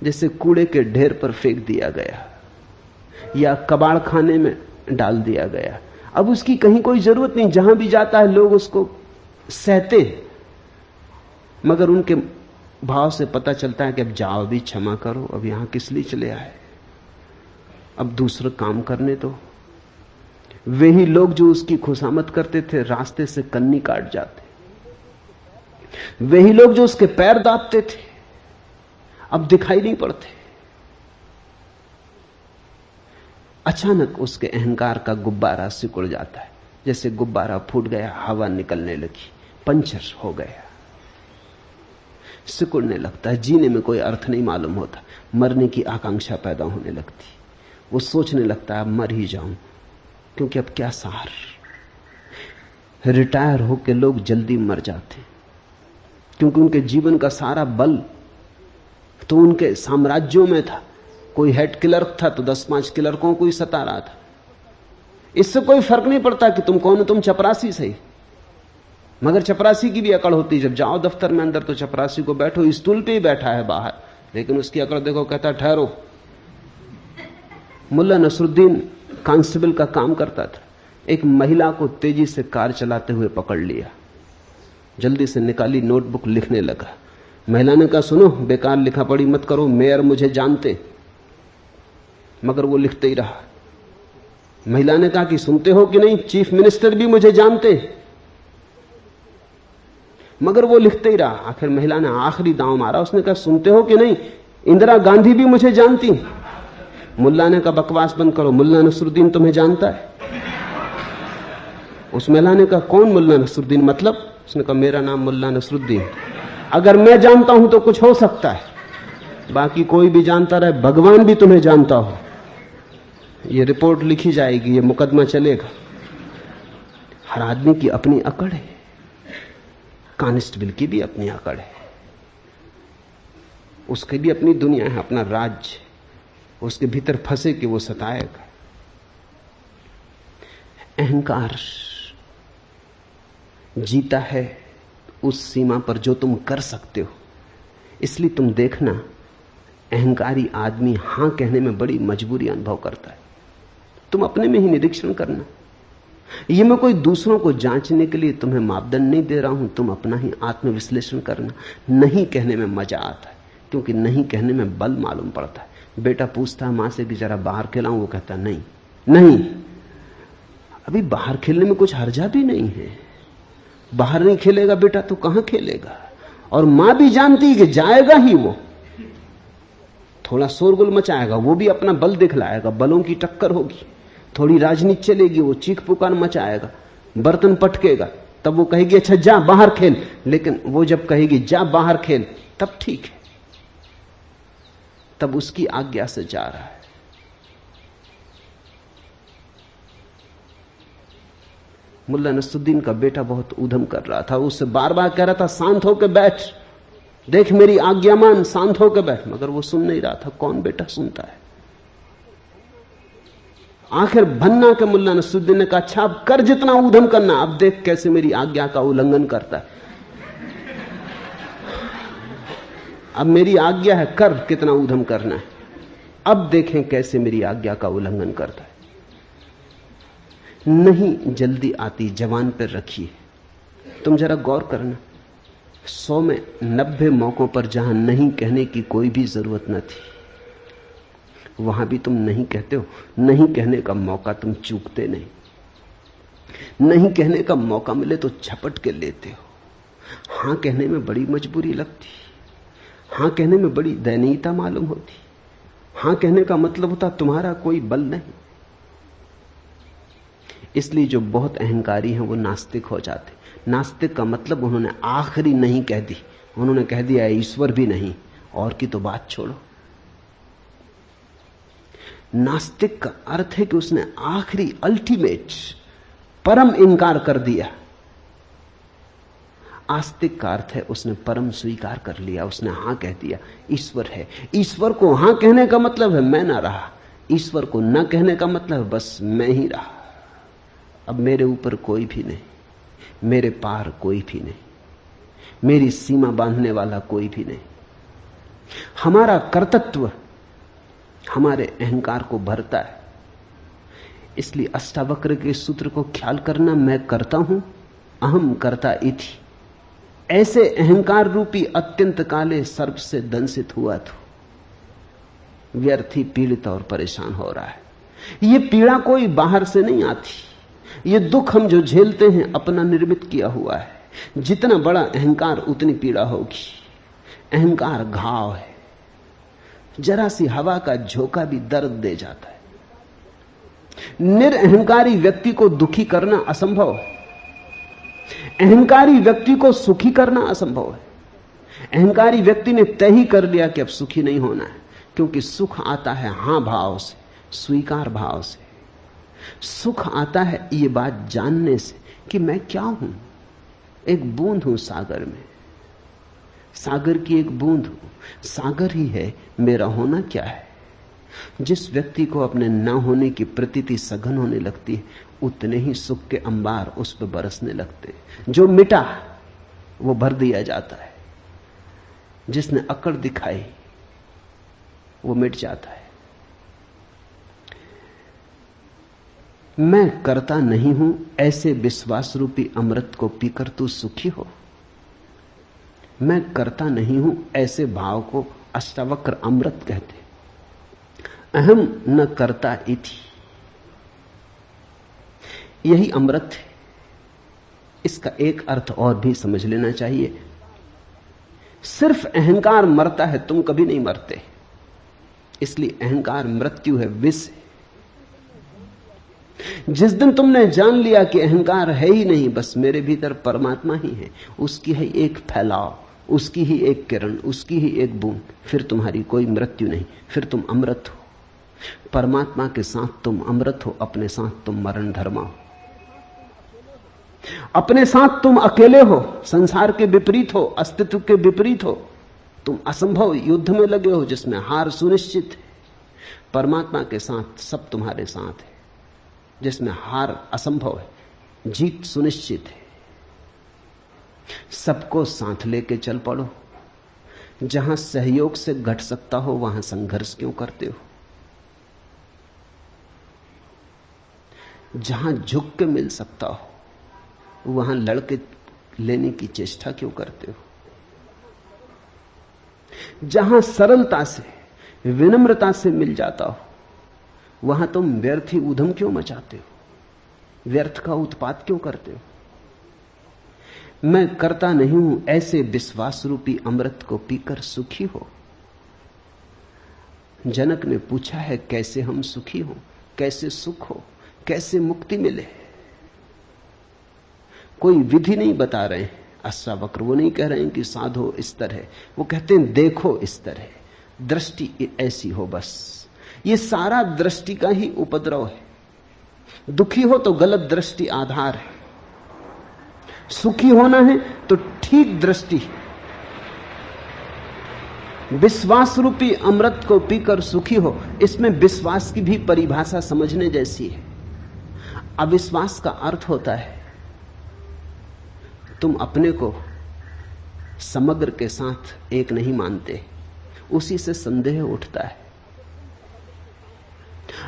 जैसे कूड़े के ढेर पर फेंक दिया गया या कबाड़ खाने में डाल दिया गया। अब उसकी कहीं कोई जरूरत नहीं, जहां भी जाता है लोग उसको सहते, मगर उनके भाव से पता चलता है कि अब जाओ, भी क्षमा करो, अब यहां किस लिए चले आए, अब दूसरा काम करने दो। वे ही लोग जो उसकी खुशामद करते थे रास्ते से कन्नी काट जाते, वे ही लोग जो उसके पैर दाबते थे अब दिखाई नहीं पड़ते। अचानक उसके अहंकार का गुब्बारा सिकुड़ जाता है, जैसे गुब्बारा फूट गया, हवा निकलने लगी, पंचर हो गया, सिकुड़ने लगता है। जीने में कोई अर्थ नहीं मालूम होता, मरने की आकांक्षा पैदा होने लगती, वो सोचने लगता है मर ही जाऊं, क्योंकि अब क्या सहार। रिटायर होकर लोग जल्दी मर जाते क्योंकि उनके जीवन का सारा बल तो उनके साम्राज्यों में था, कोई हेड क्लर्क था तो 10-5 क्लर्कों को ही सता रहा था। इससे कोई फर्क नहीं पड़ता कि तुम कौन हो, तुम चपरासी सही। मगर चपरासी की भी अकड़ होती है, जब जाओ दफ्तर में अंदर तो चपरासी को बैठो स्टूल पे ही बैठा है बाहर, लेकिन उसकी अकड़ देखो, कहता ठहरो। मुल्ला नसरुद्दीन कांस्टेबल का काम करता था, एक महिला को तेजी से कार चलाते हुए पकड़ लिया, जल्दी से निकाली नोटबुक, लिखने लगा। महिला ने कहा सुनो, बेकार लिखा पढ़ी मत करो, मेयर मुझे जानते। मगर वो लिखते ही रहा। महिला ने कहा कि सुनते हो कि नहीं, चीफ मिनिस्टर भी मुझे जानते। मगर वो लिखते ही रहा। आखिर महिला ने आखिरी दांव मारा, उसने कहा सुनते हो कि नहीं, इंदिरा गांधी भी मुझे जानती। मुल्ला ने कहा बकवास बंद करो, मुल्ला नसरुद्दीन तुम्हें जानता है। उस महिला ने कहा कौन मुल्ला नसरुद्दीन, मतलब? उसने कहा मेरा नाम मुल्ला नसरुद्दीन, अगर मैं जानता हूं तो कुछ हो सकता है, बाकी कोई भी जानता रहे, भगवान भी तुम्हें जानता हो। ये रिपोर्ट लिखी जाएगी, ये मुकदमा चलेगा। हर आदमी की अपनी अकड़ है, कांस्टेबल की भी अपनी अकड़ है, उसकी भी अपनी दुनिया है, अपना राज्य, उसके भीतर फंसे कि वो सताएगा। अहंकार जीता है उस सीमा पर जो तुम कर सकते हो। इसलिए तुम देखना, अहंकारी आदमी हां कहने में बड़ी मजबूरी अनुभव करता है। तुम अपने में ही निरीक्षण करना। ये मैं कोई दूसरों को जांचने के लिए तुम्हें मापदंड नहीं दे रहा हूं, तुम अपना ही आत्मविश्लेषण करना। नहीं कहने में मजा आता है, क्योंकि नहीं कहने में बल मालूम पड़ता है। बेटा पूछता है मां से कि जरा बाहर खिलाऊं, वो कहता नहीं नहीं, अभी बाहर खेलने में कुछ हर्जा भी नहीं है। बाहर नहीं खेलेगा बेटा तो कहां खेलेगा? और मां भी जानती है कि जाएगा ही वो, थोड़ा शोरगुल मचाएगा, वो भी अपना बल दिखलाएगा, बलों की टक्कर होगी, थोड़ी राजनीति चलेगी, वो चीख पुकार मचाएगा, बर्तन पटकेगा, तब वो कहेगी अच्छा जा बाहर खेल। लेकिन वो जब कहेगी जा बाहर खेल, तब ठीक है, तब उसकी आज्ञा से जा रहा है। मुल्ला नसरुद्दीन का बेटा बहुत ऊधम कर रहा था, उससे बार बार कह रहा था शांत होकर बैठ, देख मेरी आज्ञा मान, शांत होकर बैठ। मगर वो सुन नहीं रहा था। कौन बेटा सुनता है? आखिर भन्ना के मुल्ला नसरुद्दीन ने कहा अच्छा अब कर जितना ऊधम करना, अब देख कैसे मेरी आज्ञा का उल्लंघन करता है। अब मेरी आज्ञा है, कर कितना ऊधम करना है, अब देखें कैसे मेरी आज्ञा का उल्लंघन करता है। नहीं जल्दी आती जवान पर रखिए। तुम जरा गौर करना, 100 में 90 मौकों पर जहां नहीं कहने की कोई भी जरूरत न थी, वहां भी तुम नहीं कहते हो। नहीं कहने का मौका तुम चूकते नहीं। नहीं कहने का मौका मिले तो झपट के लेते हो। हां कहने में बड़ी मजबूरी लगती, हां कहने में बड़ी दयनीयता मालूम होती। हां कहने का मतलब होता तुम्हारा कोई बल नहीं। इसलिए जो बहुत अहंकारी हैं वो नास्तिक हो जाते। नास्तिक का मतलब उन्होंने आखिरी नहीं कह दी, उन्होंने कह दिया ईश्वर भी नहीं, और की तो बात छोड़ो। नास्तिक का अर्थ है कि उसने आखिरी अल्टीमेट परम इंकार कर दिया। आस्तिक का अर्थ है उसने परम स्वीकार कर लिया, उसने हां कह दिया ईश्वर है। ईश्वर को हां कहने का मतलब है मैं ना रहा, ईश्वर को न कहने का मतलब बस मैं ही रहा। अब मेरे ऊपर कोई भी नहीं, मेरे पार कोई भी नहीं, मेरी सीमा बांधने वाला कोई भी नहीं। हमारा कर्तृत्व हमारे अहंकार को भरता है। इसलिए अष्टावक्र के सूत्र को ख्याल करना, मैं करता हूं, अहम कर्ता इति। ऐसे अहंकार रूपी अत्यंत काले सर्प से दंसित हुआ तो व्यर्थ ही पीड़ित और परेशान हो रहा है। यह पीड़ा कोई बाहर से नहीं आती, ये दुख हम जो झेलते हैं अपना निर्मित किया हुआ है। जितना बड़ा अहंकार उतनी पीड़ा होगी। अहंकार घाव है, जरा सी हवा का झोंका भी दर्द दे जाता है। निरअहंकारी व्यक्ति को दुखी करना असंभव है, अहंकारी व्यक्ति को सुखी करना असंभव है। अहंकारी व्यक्ति ने तय ही कर लिया कि अब सुखी नहीं होना है, क्योंकि सुख आता है हां भाव से, स्वीकार भाव से। सुख आता है ये बात जानने से कि मैं क्या हूं, एक बूंद हूं सागर में। सागर की एक बूंद हूं, सागर ही है, मेरा होना क्या है। जिस व्यक्ति को अपने ना होने की प्रतीति सघन होने लगती है, उतने ही सुख के अंबार उस पर बरसने लगते। जो मिटा वो भर दिया जाता है, जिसने अकड़ दिखाई वो मिट जाता है। मैं करता नहीं हूं ऐसे विश्वास रूपी अमृत को पीकर तू सुखी हो। मैं करता नहीं हूं ऐसे भाव को अष्टावक्र अमृत कहते। अहम न करता इति, यही अमृत है। इसका एक अर्थ और भी समझ लेना चाहिए। सिर्फ अहंकार मरता है, तुम कभी नहीं मरते, इसलिए अहंकार मृत्यु है, विष है। जिस दिन तुमने जान लिया कि अहंकार है ही नहीं, बस मेरे भीतर परमात्मा ही है, उसकी है एक फैलाव, उसकी ही एक किरण, उसकी ही एक बूंद, फिर तुम्हारी कोई मृत्यु नहीं, फिर तुम अमृत हो। परमात्मा के साथ तुम अमृत हो, अपने साथ तुम मरण धर्मा हो। अपने साथ तुम अकेले हो, संसार के विपरीत हो, अस्तित्व के विपरीत हो, तुम असंभव युद्ध में लगे हो जिसमें हार सुनिश्चित है। परमात्मा के साथ सब तुम्हारे साथ है, जिसमें हार असंभव है, जीत सुनिश्चित है। सबको साथ लेके चल पड़ो। जहां सहयोग से घट सकता हो वहां संघर्ष क्यों करते हो? जहां झुक के मिल सकता हो वहां लड़के लेने की चेष्टा क्यों करते हो? जहां सरलता से, विनम्रता से मिल जाता हो वहां तुम व्यर्थ ही ऊधम क्यों मचाते हो? व्यर्थ का उत्पात क्यों करते हो? मैं करता नहीं हूं ऐसे विश्वास रूपी अमृत को पीकर सुखी हो। जनक ने पूछा है कैसे हम सुखी हो, कैसे सुख हो, कैसे मुक्ति मिले। कोई विधि नहीं बता रहे हैं अष्टावक्र, वो नहीं कह रहे हैं कि साधो इस तरह, वो कहते हैं देखो इस तरह, दृष्टि ऐसी हो। बस ये सारा दृष्टि का ही उपद्रव है। दुखी हो तो गलत दृष्टि आधार है, सुखी होना है तो ठीक दृष्टि। विश्वास रूपी अमृत को पीकर सुखी हो, इसमें विश्वास की भी परिभाषा समझने जैसी है। अविश्वास का अर्थ होता है तुम अपने को समग्र के साथ एक नहीं मानते, उसी से संदेह उठता है।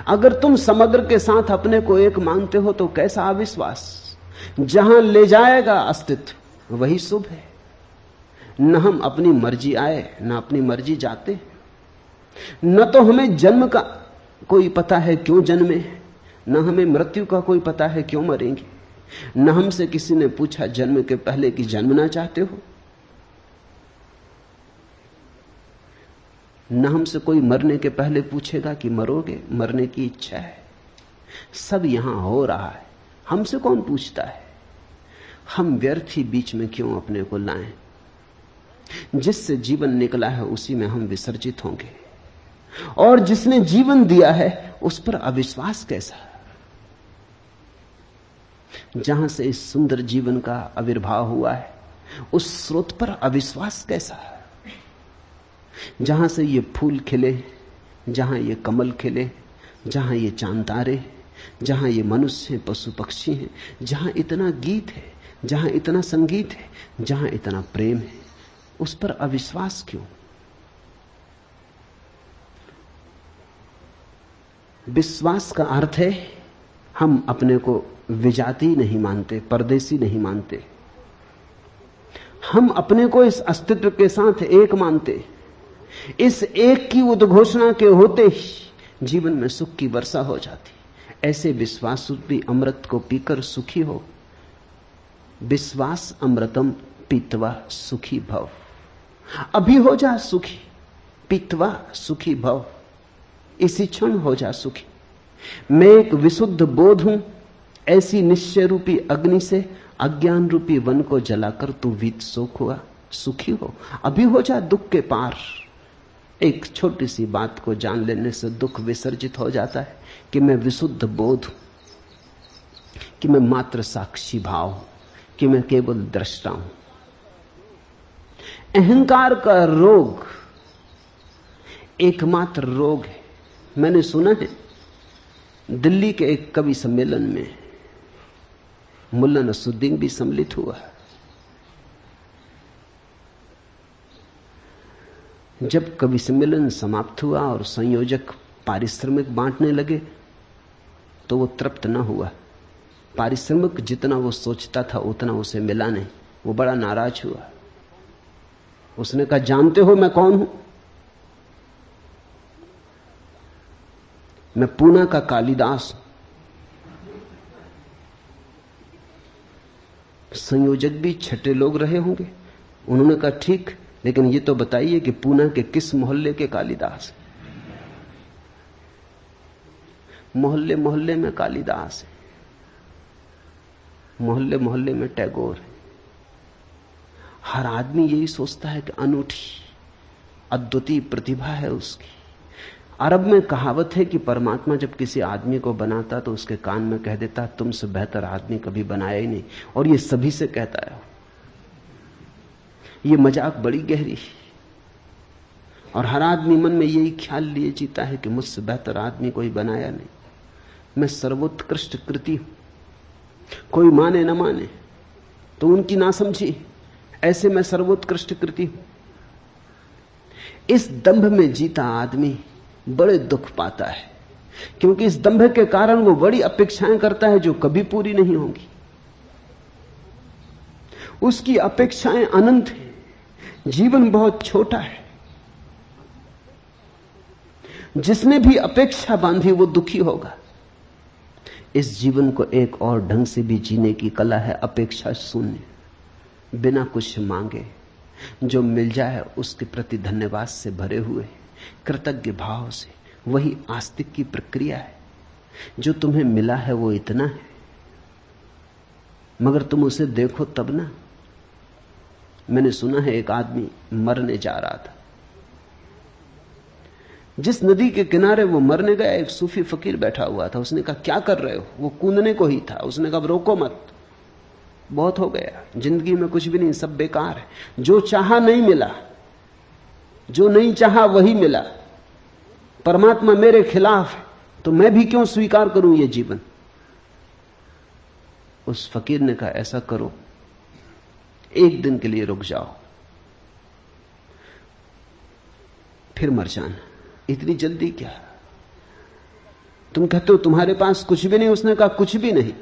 अगर तुम समग्र के साथ अपने को एक मानते हो तो कैसा अविश्वास? जहां ले जाएगा अस्तित्व वही शुभ है। न हम अपनी मर्जी आए न अपनी मर्जी जाते, न तो हमें जन्म का कोई पता है क्यों जन्मे, न हमें मृत्यु का कोई पता है क्यों मरेंगे। न हमसे किसी ने पूछा जन्म के पहले कि जन्मना चाहते हो, न हमसे कोई मरने के पहले पूछेगा कि मरोगे, मरने की इच्छा है। सब यहां हो रहा है, हमसे कौन पूछता है? हम व्यर्थ ही बीच में क्यों अपने को लाएं? जिससे जीवन निकला है उसी में हम विसर्जित होंगे, और जिसने जीवन दिया है उस पर अविश्वास कैसा? जहां से इस सुंदर जीवन का आविर्भाव हुआ है उस स्रोत पर अविश्वास कैसा? जहां से ये फूल खिले, जहां ये कमल खिले, जहां ये चांद तारे, जहां ये मनुष्य पशु पक्षी हैं, जहां इतना गीत है, जहां इतना संगीत है, जहां इतना प्रेम है, उस पर अविश्वास क्यों? विश्वास का अर्थ है हम अपने को विजाती नहीं मानते, परदेसी नहीं मानते। हम अपने को इस अस्तित्व के साथ एक मानते। इस एक की उद्घोषणा के होते ही जीवन में सुख की वर्षा हो जाती। ऐसे विश्वास रूपी अमृत को पीकर सुखी हो। विश्वास अमृतम पीत्वा सुखी भव। अभी हो जा सुखी, पीत्वा सुखी भव, इसी क्षण हो जा सुखी। मैं एक विशुद्ध बोध हूं, ऐसी निश्चय रूपी अग्नि से अज्ञान रूपी वन को जलाकर तू वीत सुख हुआ, सुखी हो। अभी हो जा दुख के पार। एक छोटी सी बात को जान लेने से दुख विसर्जित हो जाता है कि मैं विशुद्ध बोध हूं, कि मैं मात्र साक्षी भाव हूं, कि मैं केवल दृष्टा हूं। अहंकार का रोग एकमात्र रोग है। मैंने सुना है दिल्ली के एक कवि सम्मेलन में मुल्ला नसरुद्दीन भी सम्मिलित हुआ। जब कवि सम्मेलन समाप्त हुआ और संयोजक पारिश्रमिक बांटने लगे तो वो तृप्त न हुआ। पारिश्रमिक जितना वो सोचता था उतना उसे मिला नहीं। वो बड़ा नाराज हुआ। उसने कहा, जानते हो मैं कौन हूं? मैं पूना का कालिदास हूं। संयोजक भी छठे लोग रहे होंगे। उन्होंने कहा, ठीक, लेकिन ये तो बताइए कि पूना के किस मोहल्ले के कालिदास? मोहल्ले मोहल्ले में कालिदास है, मोहल्ले मोहल्ले में टैगोर है। हर आदमी यही सोचता है कि अनूठी अद्वितीय प्रतिभा है उसकी। अरब में कहावत है कि परमात्मा जब किसी आदमी को बनाता तो उसके कान में कह देता, तुमसे बेहतर आदमी कभी बनाया ही नहीं। और ये सभी से कहता है। ये मजाक बड़ी गहरी है। और हर आदमी मन में यही ख्याल लिए जीता है कि मुझसे बेहतर आदमी कोई बनाया नहीं, मैं सर्वोत्कृष्ट कृति हूं। कोई माने न माने तो उनकी ना समझी, ऐसे मैं सर्वोत्कृष्ट कृति हूं। इस दंभ में जीता आदमी बड़े दुख पाता है, क्योंकि इस दंभ के कारण वो बड़ी अपेक्षाएं करता है जो कभी पूरी नहीं होंगी। उसकी अपेक्षाएं अनंत हैं, जीवन बहुत छोटा है। जिसने भी अपेक्षा बांधी वो दुखी होगा। इस जीवन को एक और ढंग से भी जीने की कला है, अपेक्षा शून्य, बिना कुछ मांगे। जो मिल जाए उसके प्रति धन्यवाद से भरे हुए, कृतज्ञ भाव से। वही आस्तिक की प्रक्रिया है। जो तुम्हें मिला है वो इतना है, मगर तुम उसे देखो तब ना। मैंने सुना है एक आदमी मरने जा रहा था। जिस नदी के किनारे वो मरने गया, एक सूफी फकीर बैठा हुआ था। उसने कहा, क्या कर रहे हो? वो कूदने को ही था। उसने कहा, रोको मत, बहुत हो गया, जिंदगी में कुछ भी नहीं, सब बेकार है। जो चाहा नहीं मिला, जो नहीं चाहा वही मिला। परमात्मा मेरे खिलाफ है तो मैं भी क्यों स्वीकार करूं ये जीवन? उस फकीर ने कहा, ऐसा करो, एक दिन के लिए रुक जाओ, फिर मर जाना। इतनी जल्दी क्या? तुम कहते हो तुम्हारे पास कुछ भी नहीं। उसने कहा, कुछ भी नहीं।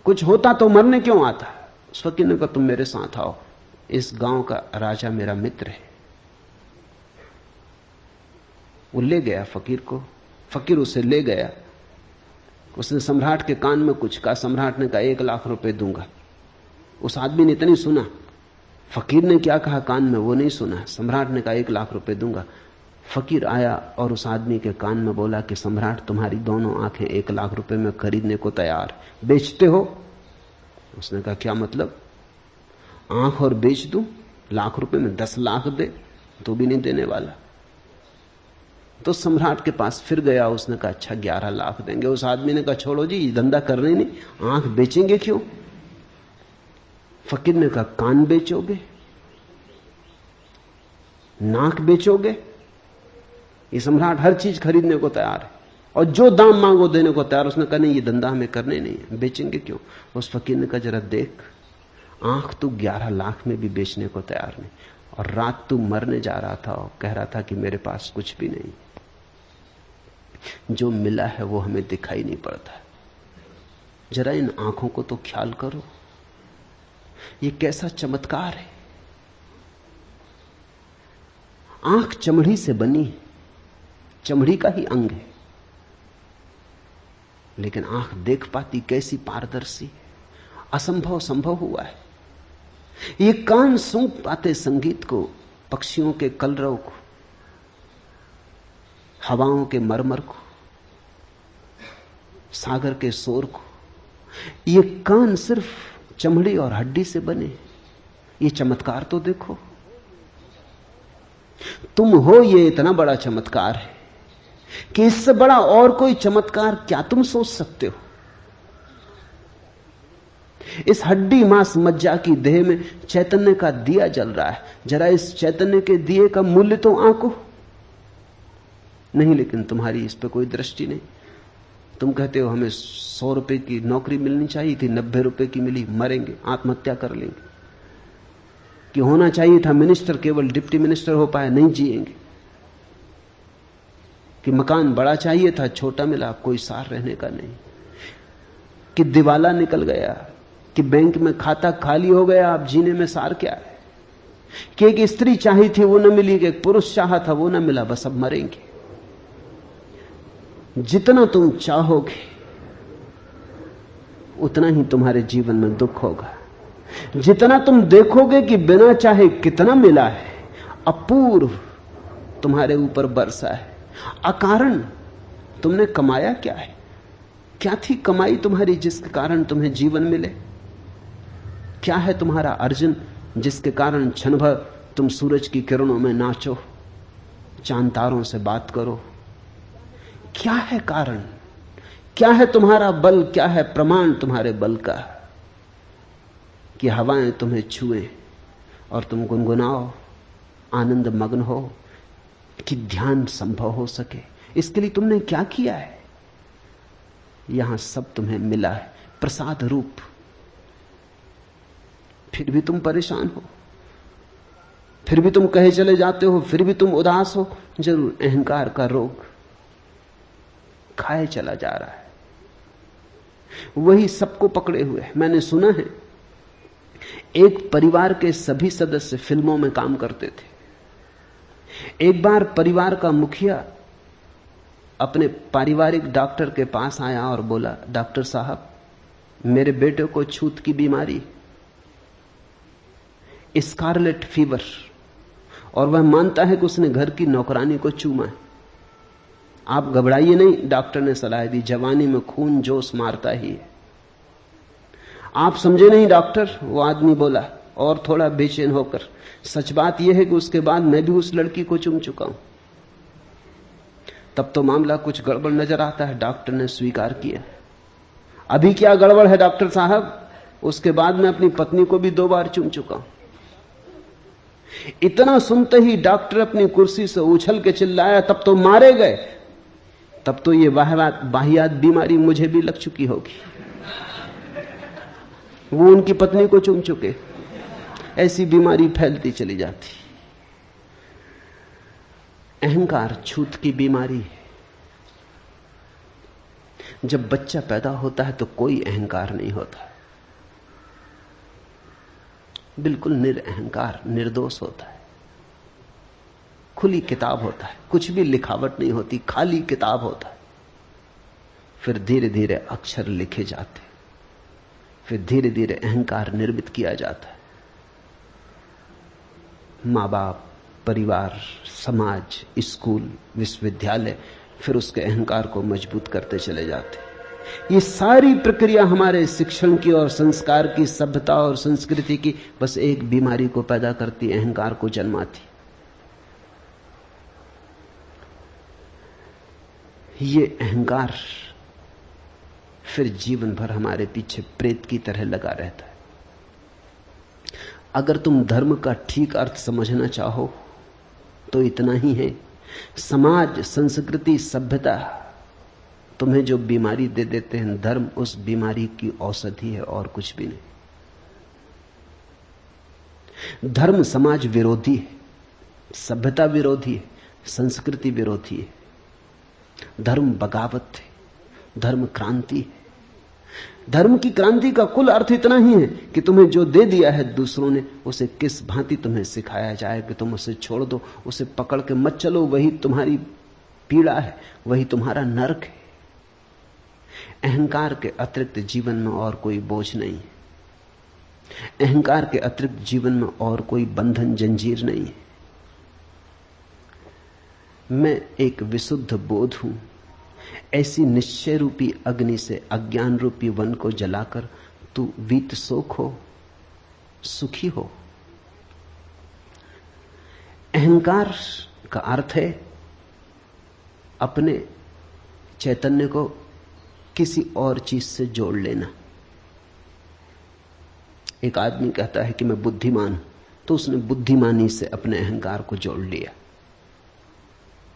कुछ होता तो मरने क्यों आता? उस फकीर ने कहा, तुम मेरे साथ आओ, इस गांव का राजा मेरा मित्र है। वो ले गया फकीर को। फकीर उसे ले गया। उसने सम्राट के कान में कुछ कहा। सम्राट ने कहा, 1 लाख रुपए दूंगा। उस आदमी ने इतनी सुना, फकीर ने क्या कहा कान में वो नहीं सुना। सम्राट ने कहा, 1 लाख रुपए दूंगा। फकीर आया और उस आदमी के कान में बोला कि सम्राट तुम्हारी दोनों आंखें 1 लाख रुपए में खरीदने को तैयार, बेचते हो? उसने कहा, क्या मतलब? आंख और बेच दूं? लाख रुपए में 10 लाख दे तो भी नहीं देने वाला। तो सम्राट के पास फिर गया। उसने कहा, अच्छा 11 लाख देंगे। उस आदमी ने कहा, छोड़ो जी, ये धंधा कर रहे नहीं, आंख बेचेंगे क्यों? फकीर ने कहा, कान बेचोगे, नाक बेचोगे? ये सम्राट हर चीज खरीदने को तैयार है और जो दाम मांगो देने को तैयार। उसने कहा, नहीं, ये धंधा हमें करने नहीं है, बेचेंगे क्यों? उस फकीर ने कहा, जरा देख, आंख तू 11 लाख में भी बेचने को तैयार नहीं, और रात तू मरने जा रहा था और कह रहा था कि मेरे पास कुछ भी नहीं। जो मिला है वो हमें दिखाई नहीं पड़ता। जरा इन आंखों को तो ख्याल करो, ये कैसा चमत्कार है। आंख चमड़ी से बनी है, चमड़ी का ही अंग है, लेकिन आंख देख पाती कैसी पारदर्शी। असंभव संभव हुआ है। ये कान सूंघ पाते संगीत को, पक्षियों के कलरव को, हवाओं के मरमर को, सागर के शोर को। ये कान सिर्फ चमड़ी और हड्डी से बने। ये चमत्कार तो देखो। तुम हो, ये इतना बड़ा चमत्कार है कि इससे बड़ा और कोई चमत्कार क्या तुम सोच सकते हो? इस हड्डी मांस मज्जा की देह में चैतन्य का दिया जल रहा है। जरा इस चैतन्य के दिए का मूल्य तो आंको नहीं, लेकिन तुम्हारी इस पे कोई दृष्टि नहीं। तुम कहते हो हमें 100 रुपए की नौकरी मिलनी चाहिए थी, 90 रुपए की मिली, मरेंगे, आत्महत्या कर लेंगे। कि होना चाहिए था मिनिस्टर, केवल डिप्टी मिनिस्टर हो पाए, नहीं जिएंगे। कि मकान बड़ा चाहिए था, छोटा मिला, कोई सार रहने का नहीं। कि दिवाला निकल गया, कि बैंक में खाता खाली हो गया, अब जीने में सार क्या है। कि एक स्त्री चाहिए थी वो न मिली, कि एक पुरुष चाहा था वो न मिला, बस अब मरेंगे। जितना तुम चाहोगे उतना ही तुम्हारे जीवन में दुख होगा। जितना तुम देखोगे कि बिना चाहे कितना मिला है, अपूर्व तुम्हारे ऊपर बरसा है, अकारण तुमने कमाया क्या है? क्या थी कमाई तुम्हारी जिसके कारण तुम्हें जीवन मिले? क्या है तुम्हारा अर्जन जिसके कारण क्षण भर तुम सूरज की किरणों में नाचो, चांद तारों से बात करो? क्या है कारण? क्या है तुम्हारा बल? क्या है प्रमाण तुम्हारे बल का कि हवाएं तुम्हें छुए और तुम गुनगुनाओ, आनंद मग्न हो, कि ध्यान संभव हो सके? इसके लिए तुमने क्या किया है? यहां सब तुम्हें मिला है प्रसाद रूप, फिर भी तुम परेशान हो, फिर भी तुम कहे चले जाते हो, फिर भी तुम उदास हो। जरूर अहंकार का रोग खाए चला जा रहा है, वही सबको पकड़े हुए है। मैंने सुना है एक परिवार के सभी सदस्य फिल्मों में काम करते थे। एक बार परिवार का मुखिया अपने पारिवारिक डॉक्टर के पास आया और बोला, डॉक्टर साहब, मेरे बेटे को छूत की बीमारी, स्कारलेट फीवर, और वह मानता है कि उसने घर की नौकरानी को चूमा है। आप घबराइए नहीं, डॉक्टर ने सलाह दी, जवानी में खून जोश मारता ही है। आप समझे नहीं डॉक्टर, वो आदमी बोला और थोड़ा बेचैन होकर। सच बात यह है कि उसके बाद मैं भी उस लड़की को चूम चुका हूं। तब तो मामला कुछ गड़बड़ नजर आता है। डॉक्टर ने स्वीकार किया। अभी क्या गड़बड़ है डॉक्टर साहब? उसके बाद मैं अपनी पत्नी को भी 2 बार चूम चुका हूं। इतना सुनते ही डॉक्टर अपनी कुर्सी से उछल के चिल्लाया, तब तो मारे गए, तब तो ये वाहियात बीमारी मुझे भी लग चुकी होगी। वो उनकी पत्नी को चूम चुके। ऐसी बीमारी फैलती चली जाती। अहंकार छूत की बीमारी है। जब बच्चा पैदा होता है तो कोई अहंकार नहीं होता, बिल्कुल निरअहंकार, निर्दोष होता है। खुली किताब होता है, कुछ भी लिखावट नहीं होती, खाली किताब होता है। फिर धीरे धीरे अक्षर लिखे जाते, फिर धीरे धीरे अहंकार निर्मित किया जाता है। माँ बाप, परिवार, समाज, स्कूल, विश्वविद्यालय फिर उसके अहंकार को मजबूत करते चले जाते। ये सारी प्रक्रिया हमारे शिक्षण की और संस्कार की, सभ्यता और संस्कृति की बस एक बीमारी को पैदा करती, अहंकार को जन्माती। ये अहंकार फिर जीवन भर हमारे पीछे प्रेत की तरह लगा रहता है। अगर तुम धर्म का ठीक अर्थ समझना चाहो तो इतना ही है। समाज, संस्कृति, सभ्यता तुम्हें जो बीमारी दे देते हैं, धर्म उस बीमारी की औषधि है और कुछ भी नहीं। धर्म समाज विरोधी है, सभ्यता विरोधी है, संस्कृति विरोधी है। धर्म बगावत है, धर्म क्रांति है। धर्म की क्रांति का कुल अर्थ इतना ही है कि तुम्हें जो दे दिया है दूसरों ने, उसे किस भांति तुम्हें सिखाया जाए कि तुम उसे छोड़ दो, उसे पकड़ के मत चलो। वही तुम्हारी पीड़ा है, वही तुम्हारा नरक है। अहंकार के अतिरिक्त जीवन में और कोई बोझ नहीं है। अहंकार के अतिरिक्त जीवन में और कोई बंधन, जंजीर नहीं है। मैं एक विशुद्ध बोध हूं। ऐसी निश्चय रूपी अग्नि से अज्ञान रूपी वन को जलाकर तू वीत सोख हो, सुखी हो। अहंकार का अर्थ है अपने चैतन्य को किसी और चीज से जोड़ लेना। एक आदमी कहता है कि मैं बुद्धिमान हूं, तो उसने बुद्धिमानी से अपने अहंकार को जोड़ लिया,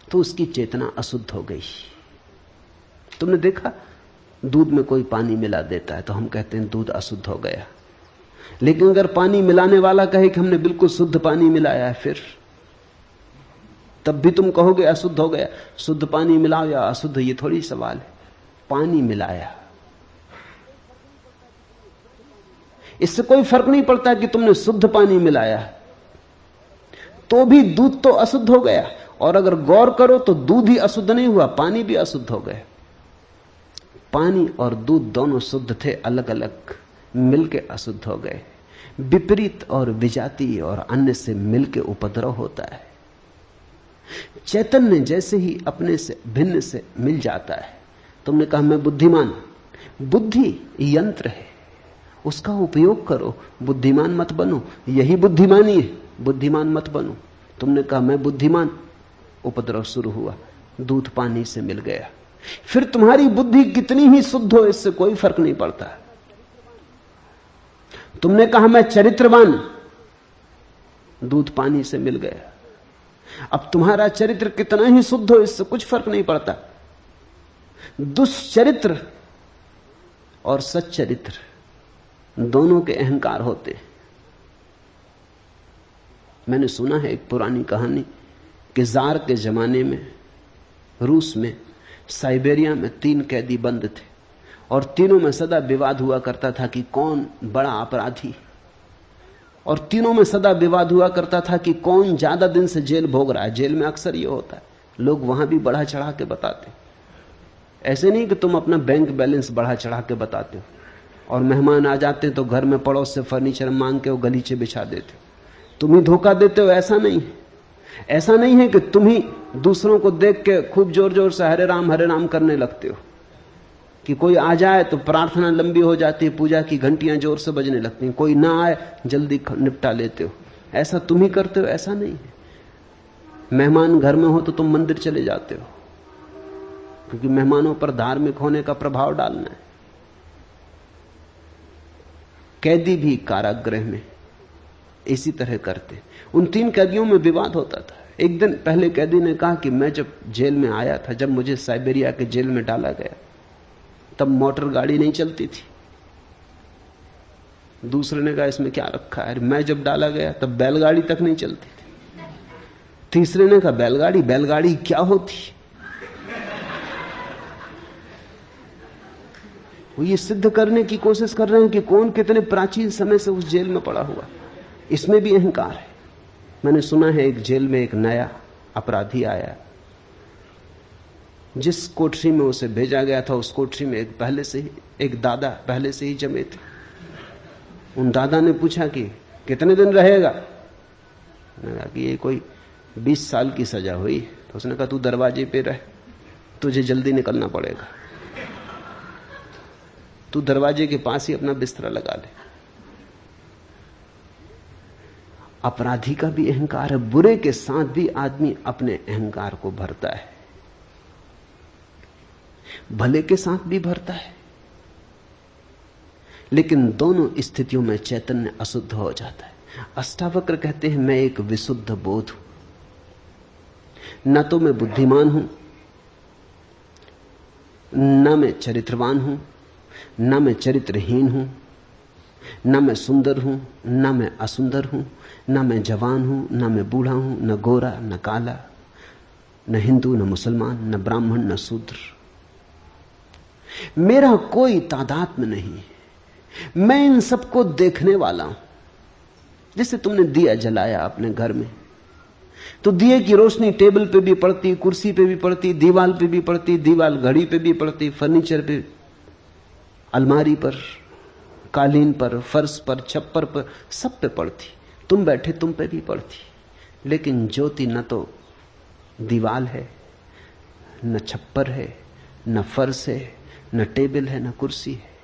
तो उसकी चेतना अशुद्ध हो गई। तुमने देखा, दूध में कोई पानी मिला देता है तो हम कहते हैं दूध अशुद्ध हो गया। लेकिन अगर पानी मिलाने वाला कहे कि हमने बिल्कुल शुद्ध पानी मिलाया है, फिर तब भी तुम कहोगे अशुद्ध हो गया। शुद्ध पानी मिलाओ या अशुद्ध, ये थोड़ी सवाल है। पानी मिलाया, इससे कोई फर्क नहीं पड़ता कि तुमने शुद्ध पानी मिलाया, तो भी दूध तो अशुद्ध हो गया। और अगर गौर करो तो दूध ही अशुद्ध नहीं हुआ, पानी भी अशुद्ध हो गया। पानी और दूध दोनों शुद्ध थे, अलग अलग मिलके अशुद्ध हो गए। विपरीत और विजातीय और अन्य से मिलके उपद्रव होता है। चैतन्य जैसे ही अपने से भिन्न से मिल जाता है। तुमने कहा मैं बुद्धिमान, बुद्धि यंत्र है, उसका उपयोग करो, बुद्धिमान मत बनो। यही बुद्धिमानी है, बुद्धिमान मत बनो। तुमने कहा मैं बुद्धिमान, उपद्रव शुरू हुआ, दूध पानी से मिल गया। फिर तुम्हारी बुद्धि कितनी ही शुद्ध हो, इससे कोई फर्क नहीं पड़ता। तुमने कहा मैं चरित्रवान, दूध पानी से मिल गया। अब तुम्हारा चरित्र कितना ही शुद्ध हो, इससे कुछ फर्क नहीं पड़ता। दुष्चरित्र और सच्चरित्र दोनों के अहंकार होते हैं। मैंने सुना है एक पुरानी कहानी कि जार के जमाने में रूस में साइबेरिया में 3 कैदी बंद थे और तीनों में सदा विवाद हुआ करता था कि कौन बड़ा अपराधी, और तीनों में सदा विवाद हुआ करता था कि कौन ज्यादा दिन से जेल भोग रहा है। जेल में अक्सर ये होता है, लोग वहां भी बढ़ा चढ़ा के बताते। ऐसे नहीं कि तुम अपना बैंक बैलेंस बढ़ा चढ़ा के बताते हो और मेहमान आ जाते तो घर में पड़ोस से फर्नीचर मांग के वो गलीचे बिछा देते हो, तुम ही धोखा देते हो। ऐसा नहीं है। ऐसा नहीं है कि तुम ही दूसरों को देख के खूब जोर जोर से हरे राम करने लगते हो कि कोई आ जाए तो प्रार्थना लंबी हो जाती है, पूजा की घंटियां जोर से बजने लगती हैं, कोई ना आए जल्दी निपटा लेते हो। ऐसा तुम ही करते हो, ऐसा नहीं है। मेहमान घर में हो तो तुम मंदिर चले जाते हो, क्योंकि मेहमानों पर धार्मिक होने का प्रभाव डालना है। कैदी भी कारागृह में इसी तरह करते। उन 3 कैदियों में विवाद होता था। एक दिन पहले कैदी ने कहा कि मैं जब जेल में आया था, जब मुझे साइबेरिया के जेल में डाला गया, तब मोटर गाड़ी नहीं चलती थी। दूसरे ने कहा इसमें क्या रखा है, मैं जब डाला गया तब बैलगाड़ी तक नहीं चलती थी। तीसरे ने कहा बैलगाड़ी क्या होती। वो ये सिद्ध करने की कोशिश कर रहे हैं कि कौन कितने प्राचीन समय से उस जेल में पड़ा हुआ। इसमें भी अहंकार है। मैंने सुना है एक जेल में एक नया अपराधी आया, जिस कोठरी में उसे भेजा गया था उस कोठरी में एक दादा पहले से ही जमे थे। उन दादा ने पूछा कि कितने दिन रहेगा। मैंने कहा कि ये कोई 20 साल की सजा हुई। तो उसने कहा तू दरवाजे पे रह, तुझे जल्दी निकलना पड़ेगा, तू दरवाजे के पास ही अपना बिस्तरा लगा ले। अपराधी का भी अहंकार है, बुरे के साथ भी आदमी अपने अहंकार को भरता है, भले के साथ भी भरता है। लेकिन दोनों स्थितियों में चैतन्य अशुद्ध हो जाता है। अष्टावक्र कहते हैं मैं एक विशुद्ध बोध हूं, न तो मैं बुद्धिमान हूं, न मैं चरित्रवान हूं, न मैं चरित्रहीन हूं, न मैं सुंदर हूं, न मैं असुंदर हूं, न मैं जवान हूं, न मैं बूढ़ा हूं, न गोरा न काला, न हिंदू न मुसलमान, न ब्राह्मण न शूद्र। मेरा कोई तादात्म्य नहीं। मैं इन सबको देखने वाला हूं। जैसे तुमने दिया जलाया अपने घर में, तो दिए की रोशनी टेबल पे भी पड़ती, कुर्सी पे भी पड़ती, दीवार पे भी पड़ती, दीवार घड़ी पे भी पड़ती, फर्नीचर पे, अलमारी पर, कालीन पर, फर्श पर, छप्पर पर, सब पे पड़ती। तुम बैठे तुम पे भी पड़ती। लेकिन ज्योति न तो दीवार है, न छप्पर है, न फर्श है, न टेबल है, न कुर्सी है।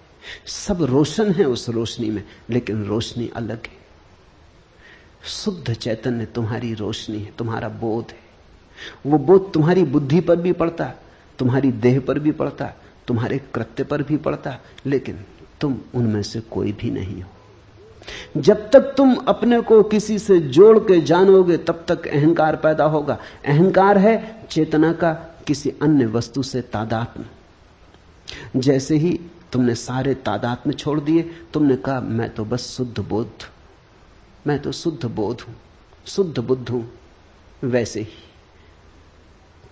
सब रोशन है उस रोशनी में, लेकिन रोशनी अलग है। शुद्ध चैतन्य तुम्हारी रोशनी है, तुम्हारा बोध है। वो बोध तुम्हारी बुद्धि पर भी पड़ता, तुम्हारी देह पर भी पड़ता, तुम्हारे कृत्य पर भी पड़ता, लेकिन तुम उनमें से कोई भी नहीं हो। जब तक तुम अपने को किसी से जोड़ के जानोगे तब तक अहंकार पैदा होगा। अहंकार है चेतना का किसी अन्य वस्तु से तादात्म्य। जैसे ही तुमने सारे तादात्म्य छोड़ दिए, तुमने कहा मैं तो बस शुद्ध बोध, मैं तो शुद्ध बोध हूं, शुद्ध बुद्ध हूं, वैसे ही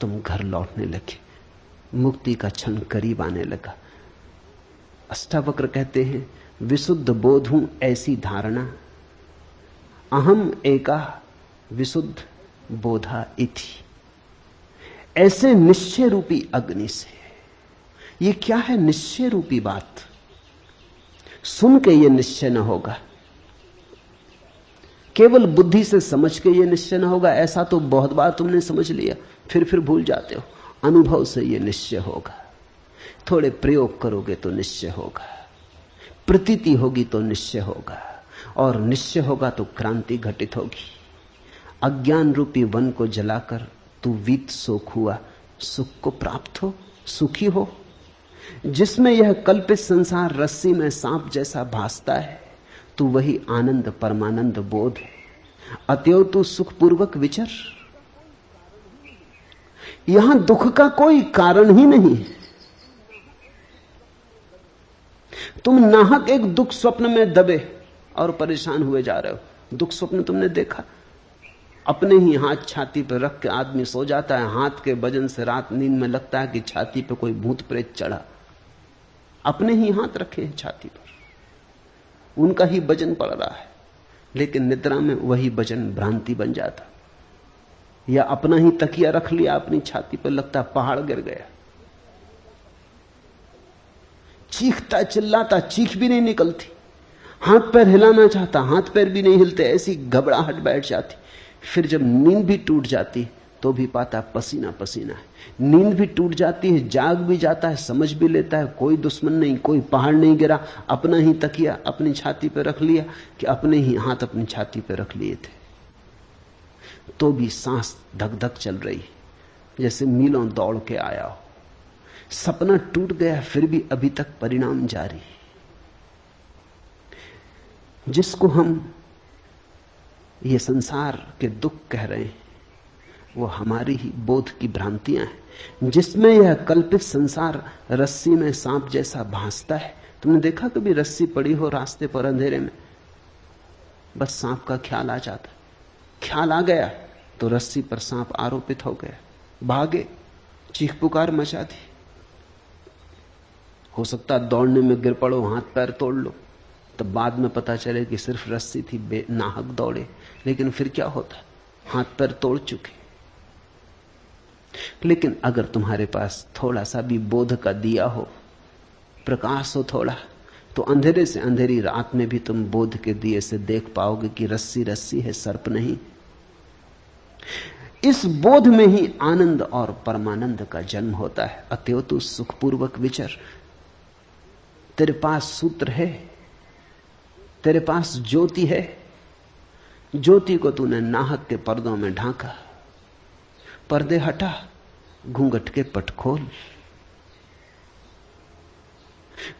तुम घर लौटने लगे, मुक्ति का क्षण करीब आने लगा। अष्टावक्र कहते हैं विशुद्ध बोध हूं ऐसी धारणा, अहम एका विशुद्ध बोधा इति। ऐसे निश्चय रूपी अग्नि से, ये क्या है निश्चय रूपी बात? सुन के ये निश्चय न होगा, केवल बुद्धि से समझ के ये निश्चय न होगा, ऐसा तो बहुत बार तुमने समझ लिया, फिर भूल जाते हो। अनुभव से ये निश्चय होगा, थोड़े प्रयोग करोगे तो निश्चय होगा, प्रतीति होगी तो निश्चय होगा, और निश्चय होगा तो क्रांति घटित होगी। अज्ञान रूपी वन को जलाकर तू वीत सोख हुआ, सुख को प्राप्त हो, सुखी हो। जिसमें यह कल्पित संसार रस्सी में सांप जैसा भासता है, तू वही आनंद परमानंद बोध है। अतएव तू सुखपूर्वक विचर। यहां दुख का कोई कारण ही नहीं है। तुम नाहक एक दुख स्वप्न में दबे और परेशान हुए जा रहे हो। दुख स्वप्न तुमने देखा, अपने ही हाथ छाती पर रख के आदमी सो जाता है, हाथ के वजन से रात नींद में लगता है कि छाती पर कोई भूत प्रेत चढ़ा। अपने ही हाथ रखे हैं छाती पर, उनका ही वजन पड़ रहा है, लेकिन निद्रा में वही वजन भ्रांति बन जाता। या अपना ही तकिया रख लिया अपनी छाती पर, लगता पहाड़ गिर गया। चीखता चिल्लाता, चीख भी नहीं निकलती, हाथ पैर हिलाना चाहता, हाथ पैर भी नहीं हिलते, ऐसी घबराहट बैठ जाती। फिर जब नींद भी टूट जाती तो भी पाता पसीना पसीना है। नींद भी टूट जाती है, जाग भी जाता है, समझ भी लेता है कोई दुश्मन नहीं, कोई पहाड़ नहीं गिरा, अपना ही तकिया अपनी छाती पर रख लिया कि अपने ही हाथ अपनी छाती पर रख लिए थे, तो भी सांस धक धक चल रही, जैसे मीलों दौड़ के आया हो। सपना टूट गया, फिर भी अभी तक परिणाम जारी। जिसको हम ये संसार के दुख कह रहे हैं, वो हमारी ही बोध की भ्रांतियां हैं, जिसमें यह कल्पित संसार रस्सी में सांप जैसा भासता है। तुमने देखा कभी रस्सी पड़ी हो रास्ते पर अंधेरे में, बस सांप का ख्याल आ जाता, ख्याल आ गया तो रस्सी पर सांप आरोपित हो गया, भागे, चीख पुकार मचा दी। हो सकता दौड़ने में गिर पड़ो, हाथ पैर तोड़ लो, तब बाद में पता चले कि सिर्फ रस्सी थी, नाहक दौड़े। लेकिन फिर क्या होता, हाथ पैर तोड़ चुके। लेकिन अगर तुम्हारे पास थोड़ा सा भी बोध का दिया हो, प्रकाश हो थोड़ा, तो अंधेरे से अंधेरी रात में भी तुम बोध के दिए से देख पाओगे कि रस्सी रस्सी है, सर्प नहीं। इस बोध में ही आनंद और परमानंद का जन्म होता है। अतएव तू सुखपूर्वक विचर। तेरे पास सूत्र है, तेरे पास ज्योति है, ज्योति को तूने नाहक के पर्दों में ढांका। पर्दे हटा, घूंघट के पट खोल।